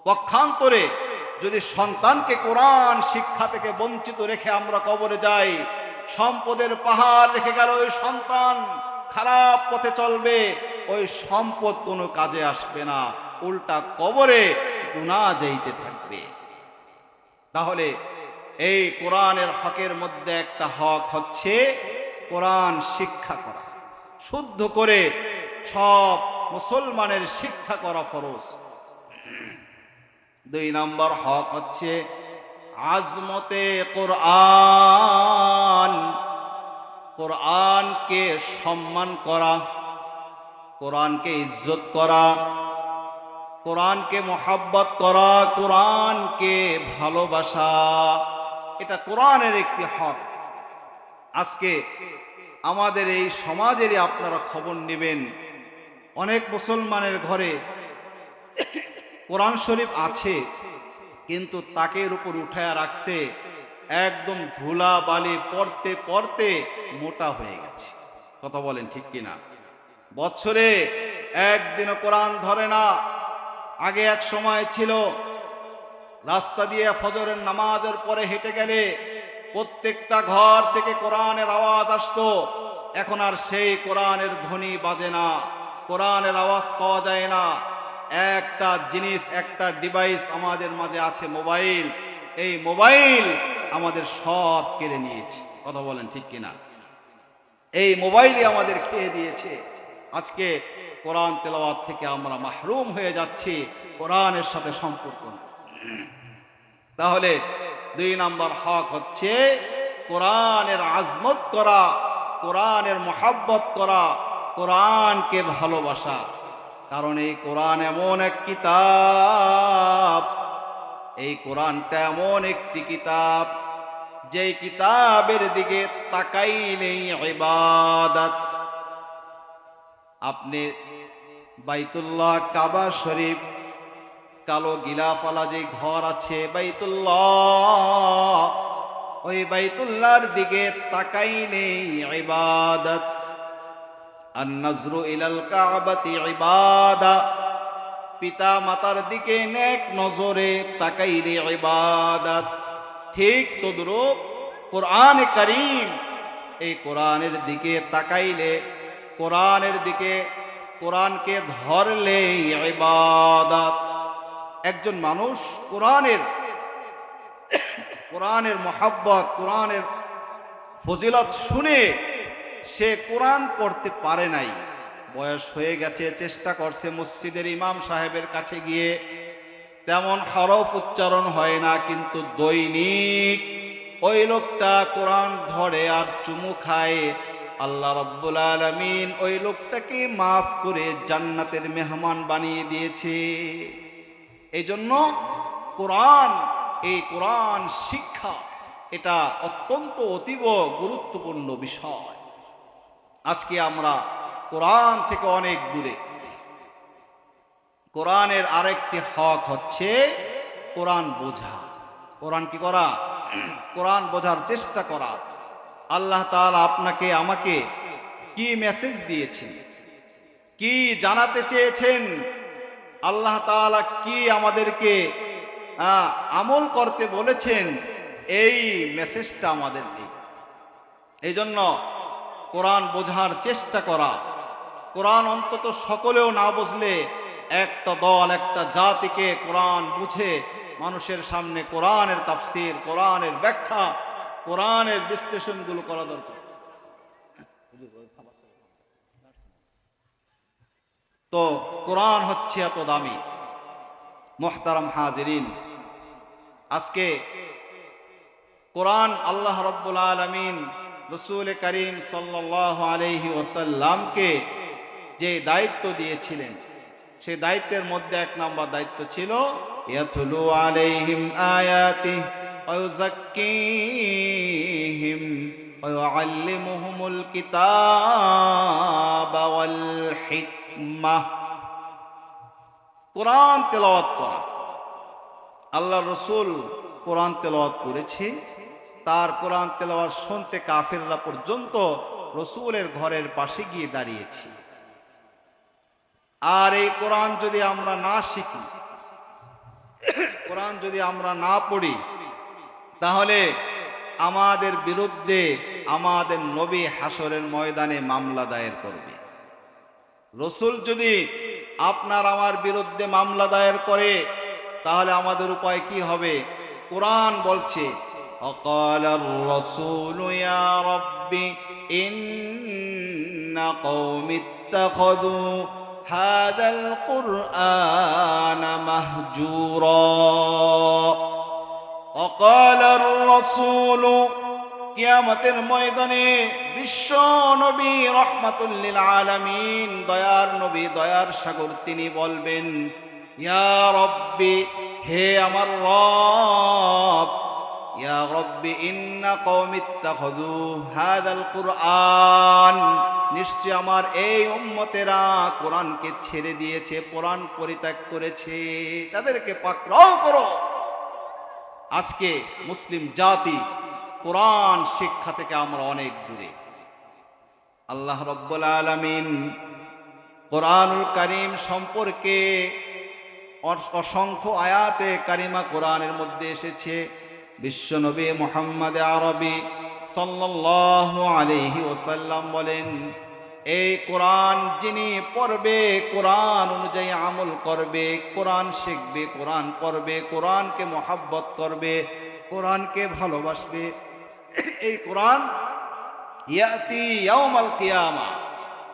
পক্ষান্তরে যদি সন্তানকে কোরআন শিক্ষা থেকে বঞ্চিত রেখে আমরা কবরে যাই, সম্পদের পাহাড় রেখে গেল ওই সন্তান, খারাপ পথে চলবে, ওই সম্পদ কোনো কাজে আসবে না, উল্টা কবরে গুনাহ যাইতে থাকবে। তাহলে এই কোরআনের হকের মধ্যে একটা হক হচ্ছে কোরআন শিক্ষা করা, শুদ্ধ করে সব মুসলমানের শিক্ষা করা ফরজ। 2 নম্বর হক হচ্ছে আজমতে কোরআন, কোরআনকে সম্মান করা, কোরআনকে ইজ্জত করা, কোরআনকে মহব্বত করা, কোরআনকে ভালোবাসা, এটা কোরআনের একটি হক। আজকে আমাদের এই সমাজেরই আপনারা খবর নেবেন, অনেক মুসলমানের ঘরে কোরআন শরীফ আছে, কিন্তু তাকের উপর উঠায়া রাখছে, একদম ধুলা বালি পড়তে পড়তে মোটা হয়ে গেছে। কথা বলেন ঠিক কিনা? বছরে একদিনও কোরআন ধরে না। আগে এক সময় ছিল রাস্তা দিয়ে ফজরের নামাজের পরে হেঁটে গেলে প্রত্যেকটা ঘর থেকে কোরআনের আওয়াজ আসতো। এখন আর সেই কোরআনের ধ্বনি বাজে না, কোরআনের আওয়াজ পাওয়া যায় না। একটা জিনিস, একটা ডিভাইস আমাদের মাঝে আছে, মোবাইল। এই মোবাইল আমাদের সব কেড়ে নিয়েছে। কথা বলেন ঠিক কিনা? এই মোবাইলই আমাদের খেয়ে দিয়েছে। আজকে কোরআন তেলাওয়াত থেকে আমরা মাহরুম হয়ে যাচ্ছি, কোরআনের সাথে সম্পর্ক। তাহলে 2 নম্বর হক হচ্ছে কোরআনের আজমত করা, কোরআনের মহব্বত করা, কোরআনকে ভালোবাসা। কারণ এই কোরআন এমন এক কিতাব, এই কোরআনটা এমন একটি কিতাব, যেই কিতাবের দিকে তাকাইলেই ইবাদত। আপনি বাইতুল্লাহ, কাবা শরীফ, কালো গিলাফালা যে ঘর আছে বাইতুল্লাহ, ওই বাইতুল্লাহর দিকে তাকাইলেই ইবাদত। আন-নাজরু ইলাল কাবাতি ইবাদা, পিতা মাতার দিকে নেক নজরে তাকাইলে ইবাদত। ঠিক তদ্রূপ কোরআনে কারীম, এই কোরআনের দিকে তাকাইলে, কোরআনের দিকে, কোরআনকে ধরলে ইবাদত। একজন মানুষ কোরআনের মহব্বত, কোরআনের ফজিলত শুনে সে কোরআন পড়তে পারে নাই, বয়স হয়ে গেছে, চেষ্টা করছে মসজিদের ইমাম সাহেবের কাছে গিয়ে, তেমন হরফ উচ্চারণ হয় না, কিন্তু দৈনিক ওই লোকটা কোরআন ধরে আর চুমু খায়। আল্লাহ রাব্বুল আলামিন ওই লোকটাকে মাফ করে জান্নাতের মেহমান বানিয়ে দিয়েছে। এই জন্য কোরআন, এই কোরআন শিক্ষা, এটা অত্যন্ত অতীব গুরুত্বপূর্ণ বিষয়। আজকে আমরা কোরআন থেকে অনেক দূরে। কোরআনের আরেকটি হক হচ্ছে কোরআন বোঝা। কোরআন কি করা? কোরআন বোঝার চেষ্টা করা। আল্লাহ তাআলা আপনাকে আমাকে কি মেসেজ দিয়েছেন, কি জানাতে চেয়েছেন, আল্লাহ তাআলা কি আমাদেরকে আমল করতে বলেছেন, এই মেসেজটা আমাদের নেই। এই জন্য কোরআন বোঝার চেষ্টা করা। কোরআন অন্তত সকলেও না বুঝলে একটা দল, একটা জাতিকে কোরআন বুঝে মানুষের সামনে কোরআনের তাফসীর, কোরআনের ব্যাখ্যা, কোরআনের বিশ্লেষণগুলো করা দরকার। তো কোরআন হচ্ছে এত দামি। মুহতারাম হাজিরিন, আজকে কোরআন আল্লাহ রাব্বুল আলামিন রাসূল করিম সাল্লাল্লাহু আলাইহি ওয়াসাল্লামকে যে দায়িত্ব দিয়েছিলেন, সেই দায়িত্বের মধ্যে এক নম্বর দায়িত্ব ছিল ইয়াতলু আলাইহিম আয়াতিহি ওয়া ইউযাক্কিহিম ওয়া ইউআল্লিমুহুমুল কিতাবা ওয়াল হিকমাহ। কোরআন তেলাওয়াত করা। আল্লাহ রাসূল কোরআন তেলাওয়াত করেছে, তার কোরআন তেলাওয়াত শুনতে কাফেররা পর্যন্ত রাসূলের ঘরের পাশে গিয়ে দাঁড়িয়েছে। আর এই কোরআন যদি আমরা না শিখি, কোরআন যদি আমরা না পড়ি, তাহলে আমাদের বিরুদ্ধে আমাদের নবী হাসরের ময়দানে মামলা দায়ের করবে। রাসূল যদি আপনার আমার বিরুদ্ধে মামলা দায়ের করে, তাহলে আমাদের উপায় কি হবে? কোরআন বলছে অকালার রাসূল ইয়া রাব্বি ইন্না কওমি ইত্তাখাযু হাযাল কুরআনা মাহজুরা। অকালার রাসূল, কিয়ামতের ময়দানে বিশ্ব নবী রাহমাতুল লিল আলামিন, দয়ার নবী, দয়ার সাগর, তিনি বলবেন ইয়া রব্বি, হে আমার রব, ইয়া রব্বি ইন্না কওমি ইত্তাখাযু হাযাল কুরআন, নিশ্চয় আমার এই উম্মতেরা কোরআনকে ছেড়ে দিয়েছে, কোরআন পরিত্যাগ করেছে, তাদেরকে পাকড়াও করো। আজকে মুসলিম জাতি কোরআন শিক্ষা থেকে আমরা অনেক দূরে। আল্লাহ রাব্বুল আলামিন কোরআনুল কারীম সম্পর্কে অসংখ্য আয়াতে কারিমা কোরআনের মধ্যে এসেছে। বিশ্বনবী মুহাম্মদ আরবি সাল্লাল্লাহু আলাইহি ওয়াসাল্লাম বলেন, এই কোরআন যিনি পড়বে, কোরআন অনুযায়ী আমল করবে, কোরআন শিখবে, কোরআন পড়বে, কোরআনকে মহব্বত করবে, কোরআনকে ভালোবাসবে, এই কোরআন ইয়াতি ইয়াউমাল কিয়ামা,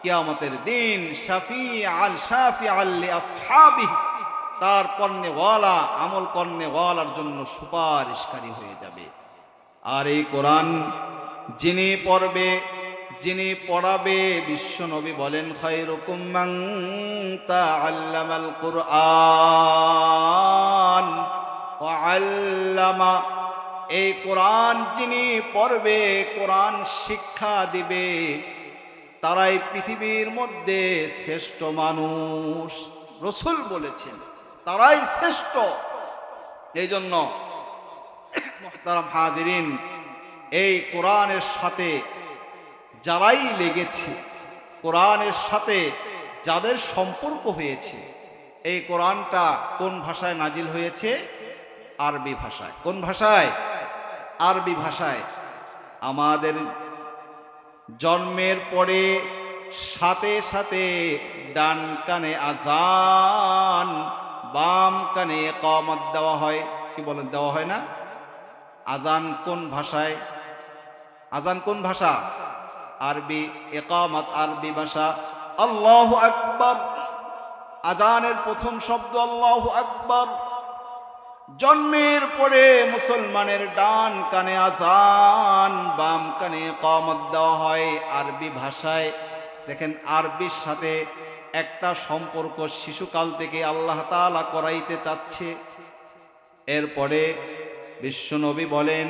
কিয়ামতের দিন শাফিআল লিআসহাবিহি, তার পণ্যওয়ালা, আমল কর্নেওয়ালার জন্য সুপারিশকারী হয়ে যাবে। আর এই কোরআন যিনি পড়বে, যিনি পড়াবে, বিশ্বনবী বলেন খায়রুকুম মান তাআল্লামাল কুরআন, ওয়া আল্লামা, এই কোরআন যিনি পড়বে, কোরআন শিক্ষা দিবে, তারাই পৃথিবীর মধ্যে শ্রেষ্ঠ মানুষ। রাসূল বলেছেন তারাই শ্রেষ্ঠ। এই জন্য মুহতারাম হাজিরিন, এই কোরআনের সাথে যারাই লেগেছে, কোরআনের সাথে যাদের সম্পর্ক হয়েছে, এই কোরআনটা কোন ভাষায় নাজিল হয়েছে? আরবি ভাষায়। কোন ভাষায়? আরবি ভাষায়। আমাদের জন্মের পরে সাথে সাথে ডান কানে আজান, বাম কানে ইকামত দেওয়া হয়। কি বলেন, দেওয়া হয় না? আজান কোন ভাষায়? আজান কোন ভাষা? আরবি। ইকামত আরবি ভাষা। আল্লাহু আকবার, আজানের প্রথম শব্দ আল্লাহু আকবার। জন্মের পরে মুসলমানের ডান কানে আজান, বাম কানে ইকামত দেওয়া হয় আরবি ভাষায়। দেখেন, আরবির সাথে একটা সম্পর্ক শিশুকাল থেকে আল্লাহ তাআলা করাইতে চাচ্ছে। এরপরে বিশ্বনবী বলেন,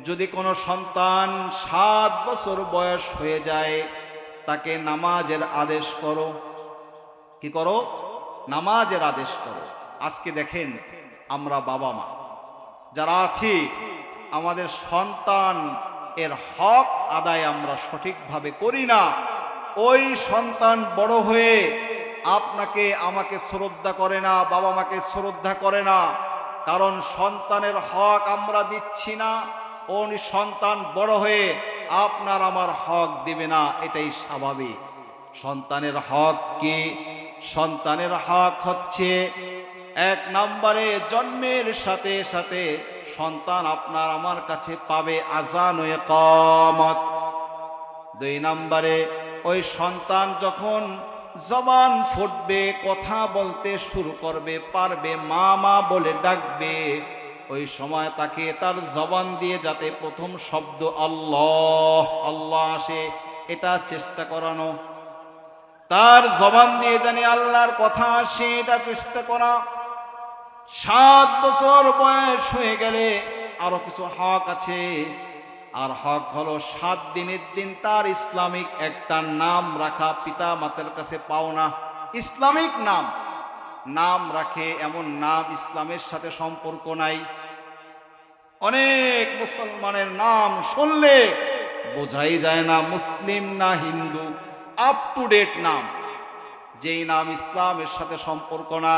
যদি কোনো সন্তান 7 বছর বয়স হয়ে যায়, তাকে নামাজের আদেশ করো। কি করো? নামাজের আদেশ করো। আজকে দেখেন, আমরা বাবা মা যারা আছি, আমাদের সন্তান এর হক আদায় আমরা সঠিকভাবে করি না। ওই সন্তান বড় হয়ে আপনাকে আমাকে শ্রদ্ধা করে না, বাবা মাকে শ্রদ্ধা করে না, কারণ সন্তানের হক আমরা দিচ্ছি না। ওই সন্তান বড় হয়ে আপনার আমার হক দিবে না, এটাই স্বাভাবিক। সন্তানের হক কি? সন্তানের হক হচ্ছে, 1 নম্বরে জন্মের সাথে সাথে সন্তান আপনার আমার কাছে পাবে আযান ও ইকামত। 2 নম্বরে ওই সন্তান যখন জবান ফুটবে, কথা বলতে শুরু করবে, পারবে, মা মা বলে ডাকবে, ওই সময় তাকে তার জবান দিয়ে যাতে প্রথম শব্দ আল্লাহ আল্লাহ আসে, এটা চেষ্টা করানো। তার জবান দিয়ে জানি আল্লাহর কথা আসে, এটা চেষ্টা করা। 7 বছর বয়স হয়ে গেলে আরো কিছু হক আছে। আর হক হলো 7 দিনের দিন তার ইসলামিক একটা নাম রাখা, পিতা মাতার কাছে পাওনা। ইসলামিক নাম, নাম রাখে এমন নাম ইসলামের সাথে সম্পর্ক নাই। অনেক মুসলমানের নাম শুনলে বোঝাই যায় না মুসলিম না হিন্দু। আপ টু ডেট নাম, যেই নাম ইসলামের সাথে সম্পর্ক না,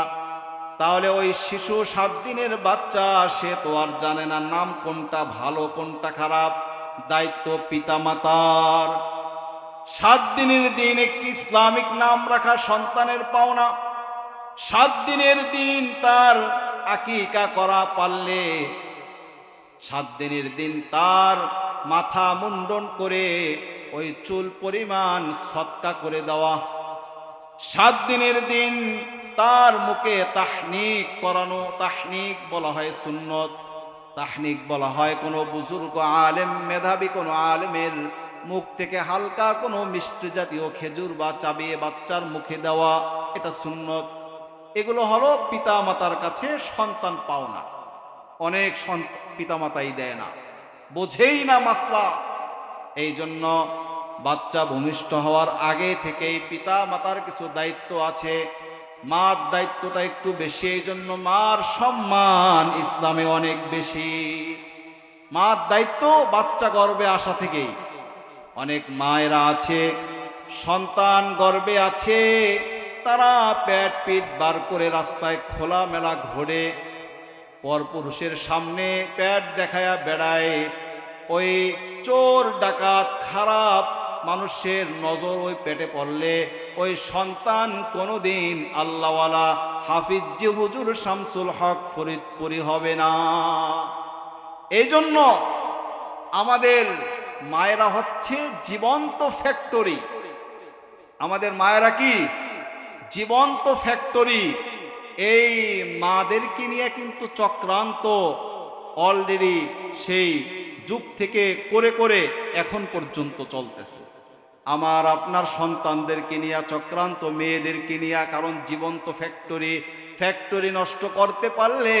তাহলে ওই শিশু 7 দিনের বাচ্চা, সে তো আর জানে না নাম কোনটা ভালো কোনটা খারাপ। দায়িত্ব পিতা মাতার। 7 দিনের দিন একটি ইসলামিক নাম রাখা সন্তানের পাওনা। 7 দিনের দিন তার আকিকা করা পারলে, 7 দিনের দিন তার মাথা মুন্ডন করে ওই চুল পরিমাণ সদকা করে দেওয়া। 7 দিনের দিন তার মুখে তাহনিক করানো। তাহনিক বলা হয় সুন্নত। তাহনিক বলা হয় কোনো বুজুর্গ আলেম, মেধাবী কোনো আলেমের মুখ থেকে হালকা কোনো মিষ্টি জাতীয় খেজুর বা চাবিয়ে বাচ্চার মুখে দেওয়া, এটা সুন্নত। এগুলো হলো পিতা মাতার কাছে সন্তান পাওনা। অনেক পিতা মাতাই দেয় না, বোঝেই না মাসলা। এই জন্য বাচ্চা ভূমিষ্ঠ হওয়ার আগে থেকেই পিতা মাতার কিছু দায়িত্ব আছে। মার দায়িত্বটা একটু বেশি, এই জন্য মার সম্মান ইসলামে অনেক বেশি। মার দায়িত্ব বাচ্চা গর্ভে আসা থেকেই। অনেক মায়েরা আছে, সন্তান গর্ভে আছে, তারা পেট পিঠ বার করে রাস্তায় খোলামেলা ঘোরে, পরপুরুষের সামনে পেট দেখায়া বেড়ায়। ওই চোর ডাকাত খারাপ মানুষের নজর ওই পেটে পড়লে ওই সন্তান কোনোদিন আল্লাহওয়ালা হাফিজ জি হুজুর শামসুল হক ফরিদপুরি হবে না। এই জন্য আমাদের মায়েরা হচ্ছে জীবন্ত ফ্যাক্টরি। আমাদের মায়েরা কি? জীবন্ত ফ্যাক্টরি। এই মাদেরকে নিয়ে কিন্তু চক্রান্ত অলরেডি সেই যুগ থেকে করে করে এখন পর্যন্ত চলতেছে। আমার আপনার সন্তানদেরকে নিয়ে চক্রান্ত, মেয়েদেরকে নিয়ে, কারণ জীবন্ত ফ্যাক্টরি। ফ্যাক্টরি নষ্ট করতে পারলে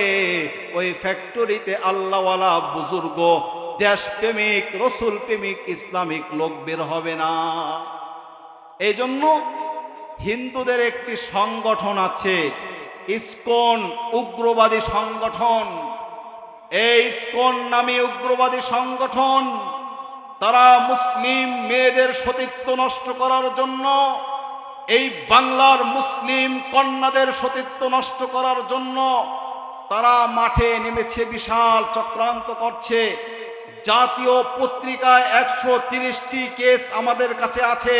ওই ফ্যাক্টরিতে আল্লাহওয়ালা বুজুর্গ দেশপ্রেমিক রসুল প্রেমিক ইসলামিক লোক বের হবে না। এই জন্য হিন্দুদের একটি সংগঠন আছে ইসকন, উগ্রবাদী সংগঠন। এই ইসকন নামে উগ্রবাদী সংগঠন তারা মুসলিম মেয়েদের সতীত্ব নষ্ট করার জন্য, এই বাংলার মুসলিম কন্যাদের সতীত্ব নষ্ট করার জন্য তারা মাঠে নেমেছে, বিশাল চক্রান্ত করছে। জাতীয় পত্রিকায় 130টি কেস আমাদের কাছে আছে,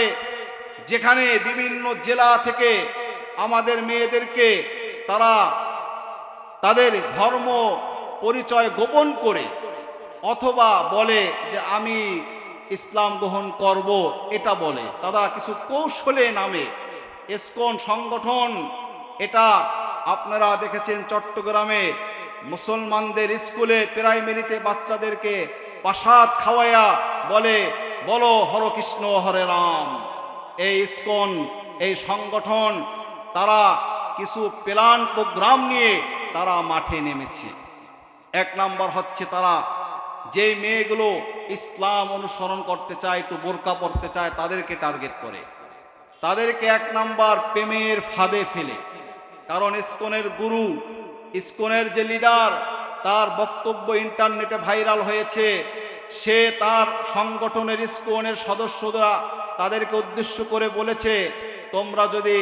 যেখানে বিভিন্ন জেলা থেকে আমাদের মেয়েদেরকে তারা তাদের ধর্ম পরিচয় গোপন করে অথবা বলে যে আমি ইসলাম গ্রহণ করব, এটা বলে তারা কিছু কৌশলে নামে ইসকন সংগঠন। এটা আপনারা দেখেছেন চট্টগ্রামে মুসলমানদের স্কুলে প্রাইমারিতে বাচ্চাদেরকে প্রসাদ খাওয়ায়া বলে বলো হরে কৃষ্ণ হরে রাম। এই ইসকন, এই সংগঠন তারা কিছু প্ল্যান প্রোগ্রাম নিয়ে তারা মাঠে নেমেছে। এক নাম্বার হচ্ছে তারা যে মেয়েগুলো ইসলাম অনুসরণ করতে চায়, একটু বোরকা পরতে চায়, তাদেরকে টার্গেট করে, তাদেরকে এক নাম্বার প্রেমের ফাঁদে ফেলে। কারণ ইসকনের গুরু, ইসকনের যে লিডার, তার বক্তব্য ইন্টারনেটে ভাইরাল হয়েছে। সে তার সংগঠনের ইসকনের সদস্যরা তাদেরকে উদ্দেশ্য করে বলেছে, তোমরা যদি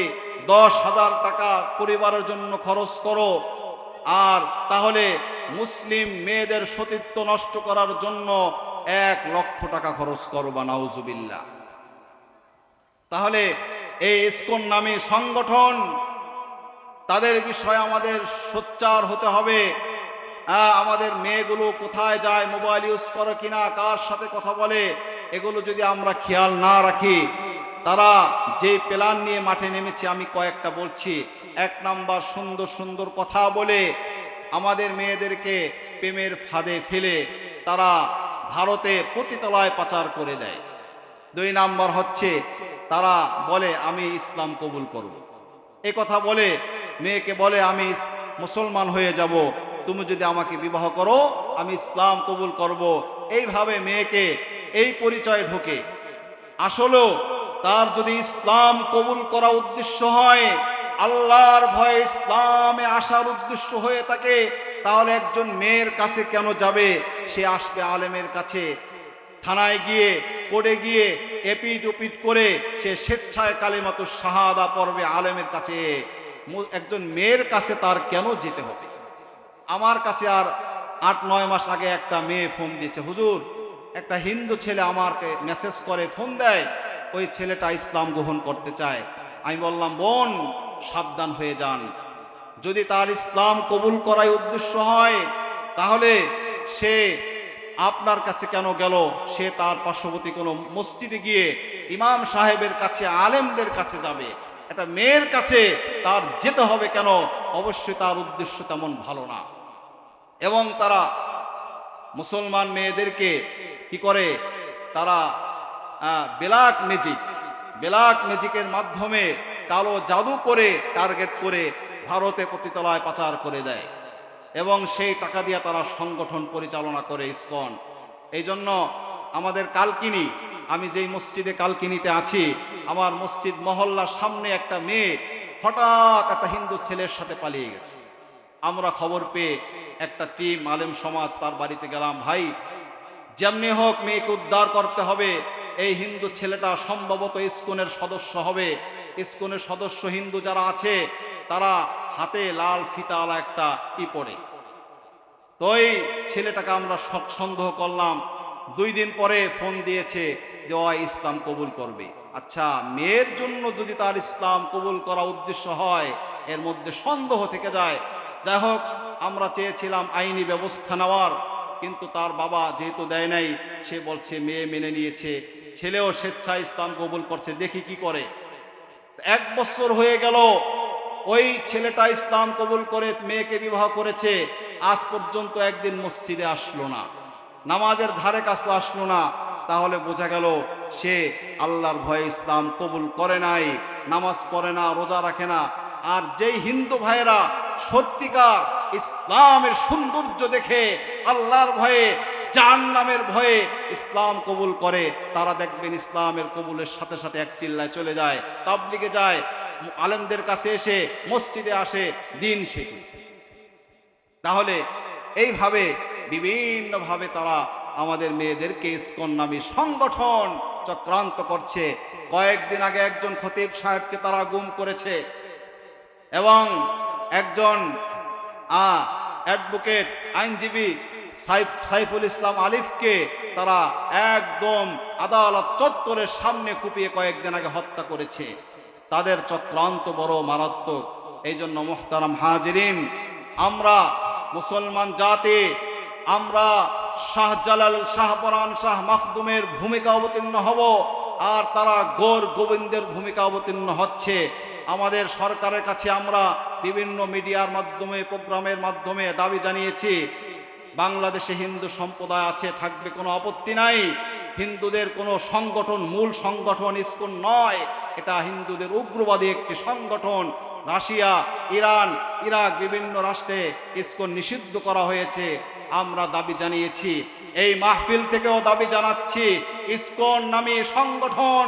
10,000 টাকা পরিবারের জন্য খরচ করো আর তাহলে মুসলিম মেয়েদের সতীত্ব নষ্ট করার জন্য 1 লক্ষ টাকা খরচ করবা, নাউজুবিল্লাহ। তাহলে এই ইসকন নামে সংগঠন, তাদের বিষয়ে আমাদের সোচ্চার হতে হবে। আমাদের মেয়েগুলো কোথায় যায়, মোবাইল ইউজ করে কিনা, কার সাথে কথা বলে, এগুলো যদি আমরা খেয়াল না রাখি, তারা যে প্ল্যান নিয়ে মাঠে নেমেছে আমি কয়েকটা বলছি। এক নাম্বার, সুন্দর সুন্দর কথা বলে আমাদের মেয়েদেরকে প্রেমের ফাঁদে ফেলে তারা ভারতে পতিতালয় পাচার করে দেয়। 2 নাম্বার হচ্ছে তারা বলে আমি ইসলাম কবুল করব। এ কথা বলে মেয়েকে বলে আমি মুসলমান হয়ে যাব, তুমি যদি আমাকে বিবাহ করো আমি ইসলাম কবুল করব। এইভাবে মেয়েকে এই পরিচয় ঢোকে। আসলেও তার যদি ইসলাম কবুল করা উদ্দেশ্য হয়, আল্লাহর ভয়ে ইসলামে আসার উদ্দেশ্য হয়ে থাকে, তাহলে একজন মেয়ের কাছে কেন যাবে? সে আসবে আলেমের কাছে। থানায় গিয়ে, কোর্টে গিয়ে এপিট ওপিট করে সে স্বেচ্ছায় কালিমাতুশ শাহাদা পড়বে আলেমের কাছে। একজন মেয়ের কাছে তার কেন যেতে হবে? আমার কাছে আর 8-9 মাস আগে একটা মেয়ে ফোন দিয়েছে, হুজুর একটা হিন্দু ছেলে আমাকে মেসেজ করে, ফোন দেয়, ওই ছেলেটা ইসলাম গ্রহণ করতে চায়। আমি বললাম, বোন সাবধান হয়ে যান, যদি তার ইসলাম কবুল করাই উদ্দেশ্য হয় তাহলে সে আপনার কাছে কেন গেল? সে তার পার্শ্ববর্তী কোনো মসজিদে গিয়ে ইমাম সাহেবের কাছে, আলেমদের কাছে যাবে। একটা মেয়ের কাছে তার যেতে হবে কেন? অবশ্যই তার উদ্দেশ্য তেমন ভালো না। এবং তারা মুসলমান মেয়েদেরকে কি করে? তারা ব্ল্যাক ম্যাজিকের মাধ্যমে কালো জাদু করে টার্গেট করে ভারতে পতিতালয় পাচার করে দেয় এবং সেই টাকা দিয়ে তারা সংগঠন পরিচালনা করে ইসকন। এই জন্য আমাদের কালকিনি, আমি যেই মসজিদে কালকিনিতে আছি, আমার মসজিদ মহল্লার সামনে একটা মেয়ে হঠাৎ একটা হিন্দু ছেলের সাথে পালিয়ে গেছে। আমরা খবর পেয়ে একটা টিম আলেম সমাজ তার বাড়িতে গেলাম। ভাই, যেমনি হোক মেয়েকে উদ্ধার করতে হবে। এই হিন্দু ছেলেটা সম্ভবত ইসকনের সদস্য হবে। ইসকনের সদস্য হিন্দু যারা আছে তারা হাতে লাল ফিতাওয়ালা একটা পরে। তো এই ছেলেটাকে আমরা সন্দেহ করলাম। 2 দিন পরে ফোন দিয়েছে যে ও ইসলাম কবুল করবে। আচ্ছা, মেয়ের জন্য যদি তার ইসলাম কবুল করা উদ্দেশ্য হয়, এর মধ্যে সন্দেহ থেকে যায়। যাই হোক, আমরা চেয়েছিলাম আইনি ব্যবস্থা নেওয়ার, কিন্তু তার বাবা যেহেতু দেয় নাই, সে বলছে মেয়ে মেনে নিয়েছে, ছেলেও স্বেচ্ছায় ইসলাম কবুল করছে, দেখি কি করে। 1 বছর হয়ে গেল, ওই ছেলেটা ইসলাম কবুল করে মেয়েকে বিবাহ করেছে, আজ পর্যন্ত একদিন মসজিদে আসলো না, নামাজের ধারে কাছে আসলো না। তাহলে বোঝা গেল সে আল্লাহর ভয়ে ইসলাম কবুল করে নাই, নামাজ পড়ে না, রোজা রাখে না। আর যেই হিন্দু ভাইয়েরা সত্যিকার ইসলামের সৌন্দর্য দেখে আল্লাহর ভয়ে জাহান্নামের ভয়ে ইসলাম কবুল করে, তারা দেখবেন ইসলামের কবুলের সাথে সাথে এক চিল্লায় চলে যায়, তাবলিগে যায়, আলেমদের কাছে এসে মসজিদে আসে, দিন শেখে। তাহলে এইভাবে বিভিন্নভাবে তারা আমাদের মেয়েদেরকে ইসকন নামী সংগঠন চক্রান্ত করছে। কয়েকদিন আগে একজন খতিব সাহেবকে তারা গুম করেছে এবং একজন অ্যাডভোকেট আইনজীবী সাইফুল ইসলাম আলিফকে তারা একদম আদালত চত্বরের সামনে কুপিয়ে কয়েকদিন আগে হত্যা করেছে। তাদের চক্রান্ত বড় মারাত্মক। এই জন্য মুহতারাম হাজিরিন, আমরা মুসলমান জাতি, আমরা শাহজালাল, শাহপরান, শাহ মাখদুমের ভূমিকা অবতীর্ণ হব, আর তারা গোর গোবিন্দের ভূমিকা অবতীর্ণ হচ্ছে। আমাদের সরকারের কাছে আমরা বিভিন্ন মিডিয়ার মাধ্যমে, প্রোগ্রামের মাধ্যমে দাবি জানিয়েছি, বাংলাদেশে হিন্দু সম্প্রদায় আছে, থাকবে, কোনো আপত্তি নাই। হিন্দুদের কোনো সংগঠন, মূল সংগঠন ইসকন নয়, এটা হিন্দুদের উগ্রবাদী একটি সংগঠন। রাশিয়া, ইরান, ইরাক বিভিন্ন রাষ্ট্রে ইসকন নিষিদ্ধ করা হয়েছে। আমরা দাবি জানিয়েছি, এই মাহফিল থেকেও দাবি জানাচ্ছি, ইসকন নামী সংগঠন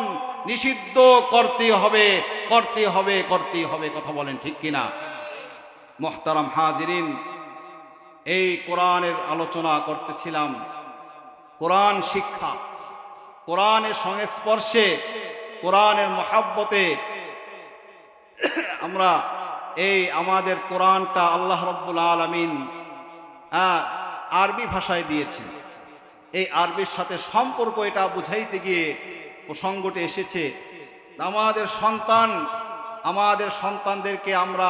নিষিদ্ধ করতে হবে, করতে হবে, করতে হবে। কথা বলেন ঠিক কিনা? মুহতারাম হাজিরিন, এই কোরআনের আলোচনা করতেছিলাম। কোরআন শিক্ষা, কোরআনের সংস্পর্শে, কোরআনের মহাব্বতে আমরা এই আমাদের কোরআনটা আল্লাহ রাব্বুল আলামিন আরবি ভাষায় দিয়েছেন। এই আরবির সাথে সম্পর্ক এটা বুঝাইতে গিয়ে প্রসঙ্গটি এসেছে। আমাদের সন্তানদেরকে আমরা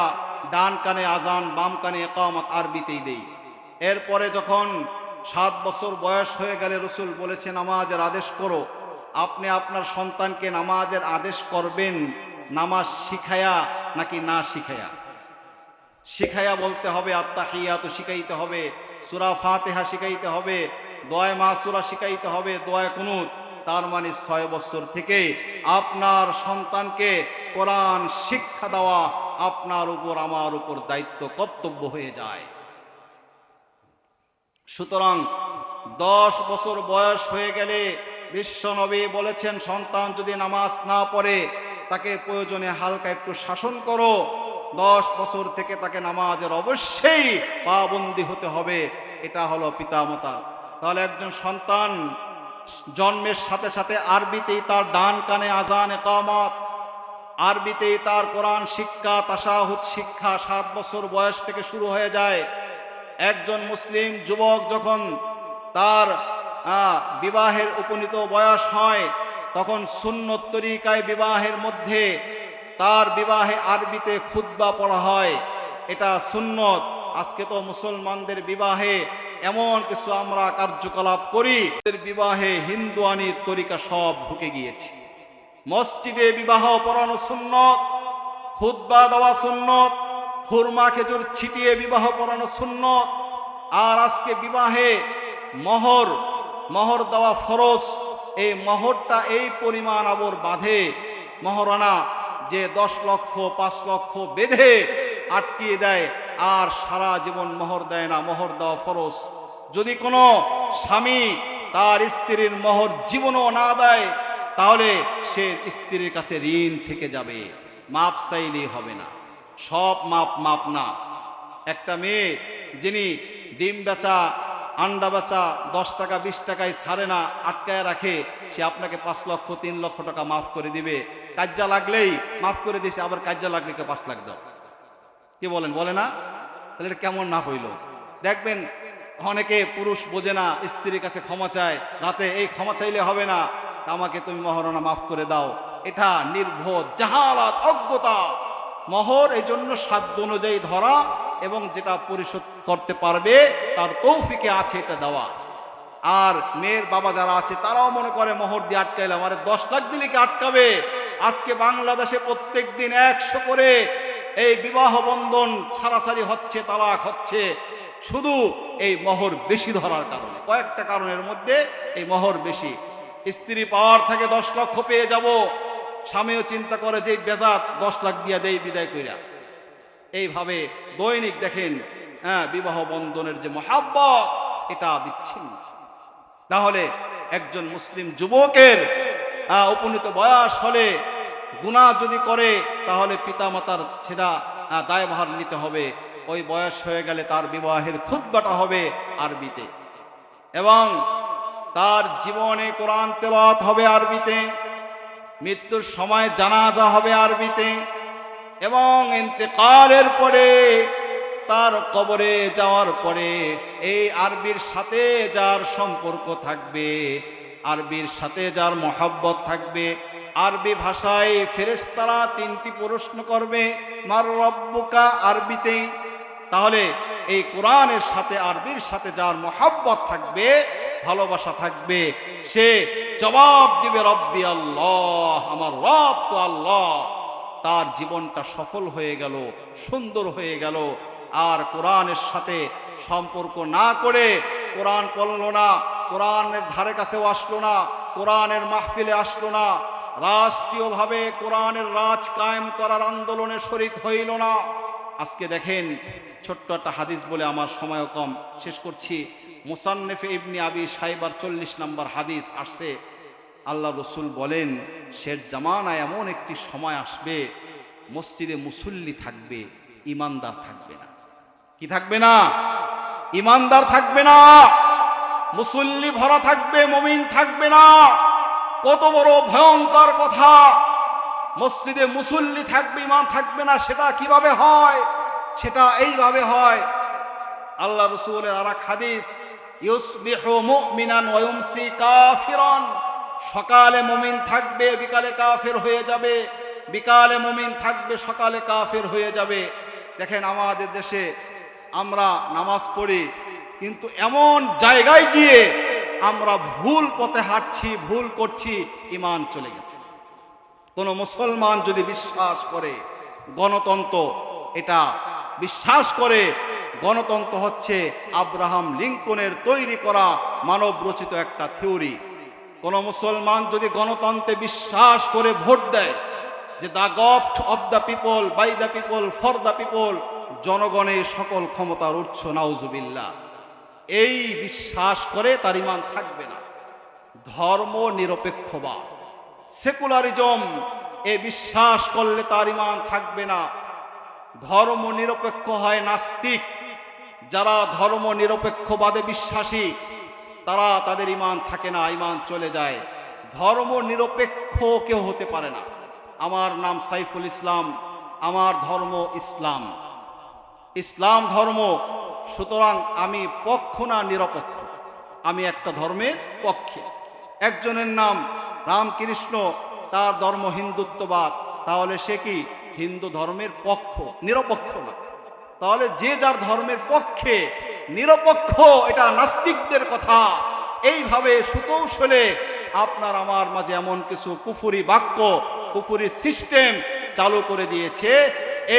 ডান কানে আজান, বাম কানে ইকামত আরবিতেই দেই। এরপরে যখন 7 বছর বয়স হয়ে গেলে রসুল বলেছে নামাজের আদেশ করো। আপনি আপনার সন্তানকে নামাজের আদেশ করবেন নামাজ শিখায়া নাকি না শিখায়া? শিখায়া বলতে হবে, আত্তাহিয়াতু শিখাইতে হবে, সূরা ফাতিহা শিখাইতে হবে, দোয়া মাসুরা শিখাইতে হবে, দোয়া কুনুত। তার মানে 6 বছর থেকে আপনার সন্তানকে কোরআন শিক্ষা দেওয়া আপনার উপর, আমার উপর দায়িত্ব, কর্তব্য হয়ে যায়। সুতরাং 10 বছর বয়স হয়ে গেলে বিশ্বনবী বলেছেন, সন্তান যদি নামাজ না পড়ে তাকে প্রয়োজনে হালকা একটু শাসন করো। 10 বছর থেকে তাকে নামাজের অবশ্যই পাবন্দী হতে হবে। এটা হলো পিতামাতা। তাহলে একজন সন্তান জন্মের সাথে সাথে আরবিতেই তার ডান কানে আজান, ইকামত, আরবিতেই তার কোরআন শিক্ষা, তাশাহুদ শিক্ষা 7 বছর বয়স থেকে শুরু হয়ে যায়। একজন মুসলিম যুবক যখন তার বিবাহের উপনীত বয়স হয়, তখন সুন্নত তরিকায় বিবাহের মধ্যে তার বিবাহে আরবিতে খুতবা পড়া হয়। এটা সুন্নত। আজকে তো মুসলমানদের বিবাহে এমন কিছু আমরা কার্যকলাপ করি, বিবাহে হিন্দুয়ানি তরিকা সব ঢুকে গিয়েছে। মসজিদে বিবাহ পড়ানো সুন্নত, খুতবা দেওয়া সুন্নত, খুরমা খেজুর ছিটিয়ে বিবাহ পড়ানো সুন্নত। আর আজকে বিবাহে মোহর দেওয়া ফরজ। এই মোহরটা এই পরিমাণ আবর বাঁধে, মহারণা যে 10 লক্ষ 5 লক্ষ বেঁধে আটকিয়ে দেয়, আর সারা জীবন মোহর দেয় না। মোহর দেওয়া ফরজ। যদি কোনো স্বামী তার স্ত্রীর মোহর জীবনও না দেয়, তাহলে সে স্ত্রীর কাছে ঋণ থেকে যাবে। মাপ চাইলেই হবে না, সব মাপ না। একটা মেয়ে যিনি ডিম বেচা, আন্ডা বেচা 10 টাকা 20 টাকায় ছাড়ে না, আটকায় রাখে, সে আপনাকে 5 লক্ষ 3 লক্ষ টাকা মাফ করে দিবে। কাজ্জা লাগলেই মাফ করে দিছে, আবার কাজ্জা লাগলে 5 লাখ দাও। কি বলেন? বলে না? তাহলে এটা কেমন না হইল? দেখবেন অনেকে পুরুষ বোঝে না, স্ত্রীর কাছে ক্ষমা চায়, রাতে এই ক্ষমা চাইলে হবে না, আমাকে তুমি মহারণা মাফ করে দাও। এটা নির্বোধ, জাহালাত, অজ্ঞতা। মোহর এই জন্য সাধ্য অনুযায়ী ধরা এবং যেটা পরিশোধ করতে পারবে তার তৌফিকে আছে এটা দেওয়া। আর মেয়ের বাবা যারা আছে তারাও মনে করে মোহর দিয়ে আটকাইলাম, আরে 10 লাখ দিলে কি আটকাবে? আজকে বাংলাদেশে প্রত্যেক দিন 100 করে এই বিবাহ বন্ধন ছাড়াছাড়ি হচ্ছে, তালাক হচ্ছে, শুধু এই মোহর বেশি ধরার কারণে। কয়েকটা কারণের মধ্যে এই মোহর বেশি। স্ত্রী পাওয়ার থাকে 10 লক্ষ পেয়ে যাব, স্বামীও চিন্তা করে যে বেজাত 10 লাখ দিয়া দেই বিদায় কইরা। এইভাবে দৈনিক দেখেন বিবাহ বন্ধনের যে মহাব্বত এটা বিচ্ছিন্ন। তাহলে একজন মুসলিম যুবকের উপনীত বয়স হলে গুনাহ যদি করে তাহলে পিতামাতার সেটা দায়ভার নিতে হবে। ওই বয়স হয়ে গেলে তার বিবাহের খুতবাটা হবে আরবিতে, এবং তার জীবনে কোরআন তেলাওয়াত হবে আরবিতে, মৃত্যুর সময় জানাজা হবে আরবিতে, এবং ইন্তেকালের পরে তার কবরে যাওয়ার পরে এই আরবির সাথে যার সম্পর্ক থাকবে, আরবির সাথে যার মহব্বত থাকবে, আরবি ভাষায় ফেরেশতারা 3টি প্রশ্ন করবে, মার রব্বুকা আরবিতে। তাহলে এই কোরআনের সাথে আরবির সাথে যার মহব্বত থাকবে, ভালোবাসা থাকবে, সে জবাব দিবে রব্বি আল্লাহ, আমার রব তো আল্লাহ। তার জীবনটা সফল হয়ে গেল, সুন্দর হয়ে গেল। আর কোরআনের সাথে সম্পর্ক না করে কোরআন পড়ল না, কোরআনের ধারে কাছেও আসলো না, কোরআনের মাহফিলে আসলো না, রাষ্ট্রীয়ভাবে কোরআনের রাজ কায়েম করার আন্দোলনে শরীক হইল না। আজকে দেখেন, ছোট্ট একটা হাদিস বলে আমার সময়ও কম, শেষ করছি। মুসান্নেফে ইবনে আবি শাইবার 40 নম্বর হাদিস আসছে, আল্লাহ রসুল বলেন, শের জামানায় এমন একটি সময় আসবে, মসজিদে মুসল্লি থাকবে, ইমানদার থাকবে না। কি থাকবে না? ইমানদার থাকবে না। মুসল্লি ভরা থাকবে, মুমিন থাকবে না। কত বড় ভয়ঙ্কর কথা! মসজিদে মুসল্লি থাকবে, ইমান থাকবে না। সেটা কিভাবে হয়? সেটা এইভাবে হয়। আল্লাহ রসুলের আরেক হাদিস, ইউসবিহু মুমিনান ওয়া ইউমসি কাফিরান, সকালে মুমিন থাকবে, বিকালে কাফের হয়ে যাবে, বিকালে মুমিন থাকবে, সকালে কাফের হয়ে যাবে। দেখেন, আমাদের দেশে আমরা নামাজ পড়ি, কিন্তু এমন জায়গায় গিয়ে আমরা ভুল পথে হাঁটছি, ভুল করছি, ঈমান চলে গেছে। কোন মুসলমান যদি বিশ্বাস করে গণতন্ত্র, এটা বিশ্বাস করে গণতন্ত্র হচ্ছে আব্রাহাম লিঙ্কনের তৈরি করা মানব রচিত একটা থিওরি, কোন মুসলমান যদি গণতন্ত্রে বিশ্বাস করে ভোট দেয় যে the government of the people, by the people, for the people, জনগণের সকল ক্ষমতার উৎস, নাউজুবিল্লাহ, এই বিশ্বাস করে তার ঈমান থাকবে না। ধর্ম নিরপেক্ষবাদ, সেকুলারিজম, এ বিশ্বাস করলে তার ঈমান থাকবে না। ধর্ম নিরপেক্ষ হয় নাস্তিক। যারা ধর্ম নিরপেক্ষবাদে বিশ্বাসী তারা, তাদের ঈমান থাকে না, ঈমান চলে যায়। ধর্ম নিরপেক্ষ কেউ হতে পারে না। আমার নাম সাইফুল ইসলাম, আমার ধর্ম ইসলাম, ইসলাম ধর্ম। সুতরাং আমি পক্ষ না নিরপেক্ষ, আমি একটা ধর্মের পক্ষে। একজনের নাম রামকৃষ্ণ, তার ধর্ম হিন্দুত্ববাদ, তাহলে সে কি হিন্দু ধর্মের পক্ষ? নিরপেক্ষ না। তাহলে যে যার ধর্মের পক্ষে, নিরপেক্ষ, এটা নাস্তিকদের কথা। এইভাবে সুকৌশলে আপনার আমার মাঝে এমন কিছু কুফুরি বাক্য, কুফুরি সিস্টেম চালু করে দিয়েছে।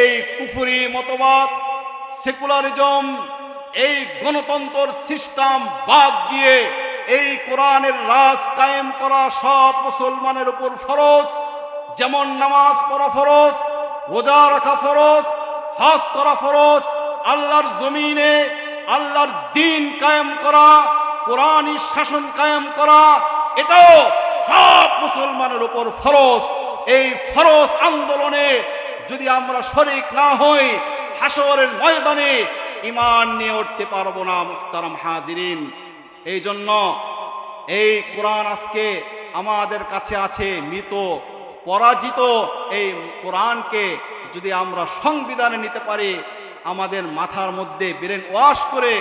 এই কুফুরি মতবাদ, সেকুলারিজম, এই গণতন্ত্র সিস্টেম বাদ দিয়ে এই কোরআনের রাজ কায়েম করা সব মুসলমানের উপর ফরজ। যেমন নামাজ পড়া ফরজ, রোজা রাখা ফরজ, হজ করা ফরজ, আল্লাহর জমিনে আল্লাহর দ্বীন কায়েম করা, কোরআনী শাসন কায়েম করা, এটাও সব মুসলমানের উপর ফরজ। এই ফরজ আন্দোলনে যদি আমরা শরীক না হই, হাসরের ময়দানে ঈমান নিয়ে উঠতে পারবো না। মুহতারাম হাজিরিন, এই জন্য এই কোরআন আজকে আমাদের কাছে আছে মৃত, পরাজিত। এই কোরআনকে যদি আমরা সংবিধানে নিতে পারি, আমাদের মাথার মধ্যে ব্রেন ওয়াশ করে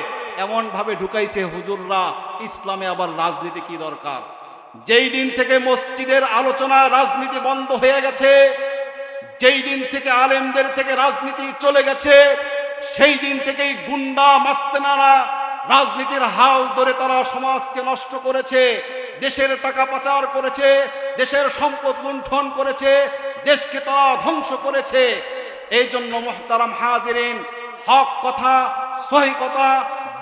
এমনভাবে ঢুকাইছে হুজুররা, ইসলামে আবার রাজনীতি কি দরকার? যেই দিন থেকে মসজিদের আলোচনা, রাজনীতি বন্ধ হয়ে গেছে, যেই দিন থেকে আলেমদের থেকে রাজনীতি চলে গেছে, সেই দিন থেকেই গুন্ডা মাস্তানারা রাজনীতির হাল ধরে তারা সমাজকে নষ্ট করেছে, দেশের টাকা পাচার করেছে, দেশের সম্পদ লুণ্ঠন করেছে, দেশকে তারা ধ্বংস করেছে। এই জন্য মুহতারাম হাজিরিন, হক কথা, সহি কথা,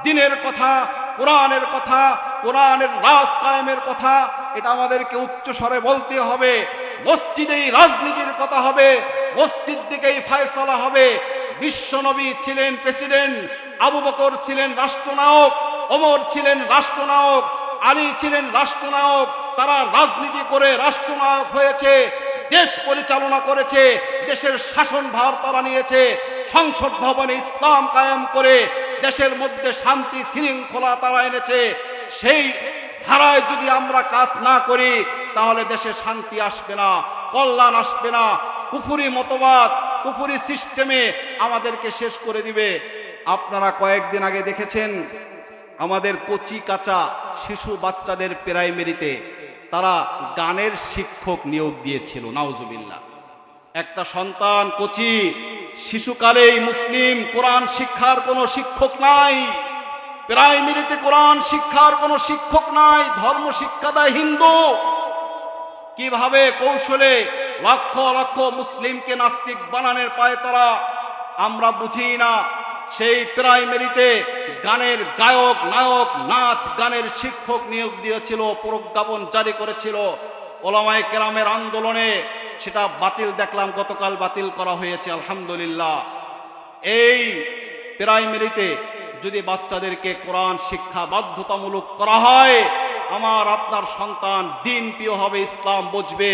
দ্বীনের কথা, কোরআনের কথা, কোরআনের রাজ কায়েমের কথা, এটা আমাদেরকে উচ্চ স্বরে বলতে হবে। মসজিদেই রাজনীতির কথা হবে, মসজিদ থেকেই ফয়সালা হবে। বিশ্বনবী ছিলেন প্রেসিডেন্ট, আবু বকর ছিলেন রাষ্ট্রনায়ক, ওমর ছিলেন রাষ্ট্রনায়ক, আলী ছিলেন রাষ্ট্রনায়ক। তারা রাজনীতি করে রাষ্ট্রনায়ক হয়েছে, দেশ পরিচালনা করেছে, দেশের শাসনভার তারা নিয়েছে, সংসদ ভবনে ইসলাম কায়েম করে দেশের মধ্যে শান্তি শৃঙ্খলা তারা এনেছে। সেই ধারায় যদি আমরা কাজ না করি তাহলে দেশে শান্তি আসবে না, কল্যাণ আসবে না। কুফরি মতবাদ, কুফরি সিস্টেমে আমাদেরকে শেষ করে দিবে। আপনারা কয়েকদিন আগে দেখেছেন আমাদের কচি কাঁচা শিশু বাচ্চাদের প্রাইমারিতে তারা গানের শিক্ষক নিয়োগ দিয়েছিল। নাউজুবিল্লাহ। একটা সন্তান কচি শিশুকালেই মুসলিম, কোরআন শিক্ষার কোনো শিক্ষক নাই, প্রাইমারিতে কোরআন শিক্ষার কোনো শিক্ষক নাই, ধর্ম শিক্ষা দেয় হিন্দু। কিভাবে কৌশলে লক্ষ লক্ষ মুসলিমকে নাস্তিক বানানোর পায় তারা আমরা বুঝি না। সেই প্রাইমারিতে গানের গায়ক নায়ক নাচ গানের শিক্ষক নিয়োগ দিয়েছিল, প্রজ্ঞাপন জারি করেছিল। ওলামায়ে কেরামের আন্দোলনে সেটা বাতিল দেখলাম, গতকাল বাতিল করা হয়েছে আলহামদুলিল্লাহ। এই প্রাইমারিতে যদি বাচ্চাদেরকে কোরআন শিক্ষা বাধ্যতামূলক করা হয়, আমার আপনার সন্তান দিন প্রিয় হবে, ইসলাম বুঝবে।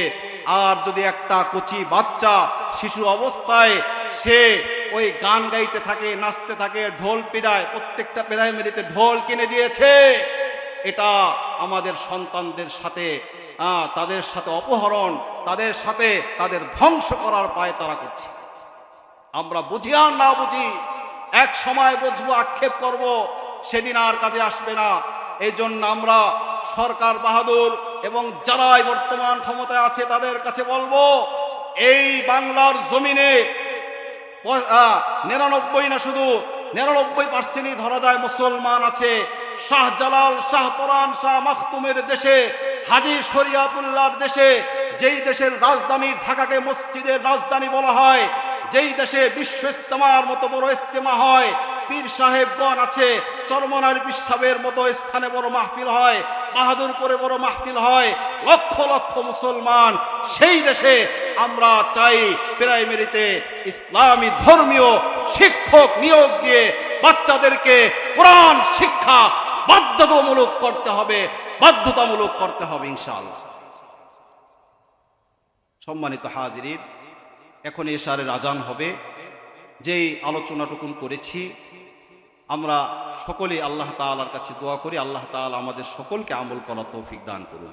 আর যদি একটা কচি বাচ্চা শিশু অবস্থায় সে ওই গান গাইতে থাকে, নাচতে থাকে, ঢোল পিটায়, প্রত্যেকটা প্রাইমারিতে ঢোল কিনে দিয়েছে, এটা আমাদের সন্তানদের সাথে তাদের সাথে অপহরণ, তাদের সাথে তাদের ধ্বংস করার পায় তারা করছে। আমরা বুঝি আর না বুঝি এক সময় বুঝবো, আক্ষেপ করব, সেদিন আর কাজে আসবে না। এই জন্য আমরা সরকার বাহাদুর এবং যারাই বর্তমান ক্ষমতায় আছে তাদের কাছে বলবো, এই বাংলার জমিনে 99 না শুধু 99% ধরা যায় মুসলমান আছে। শাহজালাল, শাহপরান, শাহ মাখতুমের দেশে, হাজী শরিয়াতুল্লাহর দেশে, যেই দেশের রাজধানী ঢাকাকে মসজিদের রাজধানী বলা হয়, যেই দেশে বিশ্ব ইস্তেমার মতো বড় ইস্তেমা হয়, পীর সাহেবগণ আছে, চরমনার পীর সাহেবের মতো স্থানে বড় মাহফিল হয়, বাহাদুরপুরে বড় মাহফিল হয়, লক্ষ লক্ষ মুসলমান। সেই দেশে আমরা চাই প্রাইমারিতে ইসলামী ধর্মীয় শিক্ষক নিয়োগ দিয়ে বাচ্চাদেরকে কোরআন শিক্ষা বাধ্যতামূলক করতে হবে, বাধ্যতামূলক করতে হবে ইনশাআল্লাহ। সম্মানিত হাজিরিন, এখন এশারের আজান হবে। যেই আলোচনাটুকুন করেছি আমরা সকলে আল্লাহ তাআলার কাছে দোয়া করি, আল্লাহ তাআলা আমাদের সকলকে আমল করার তৌফিক দান করুন।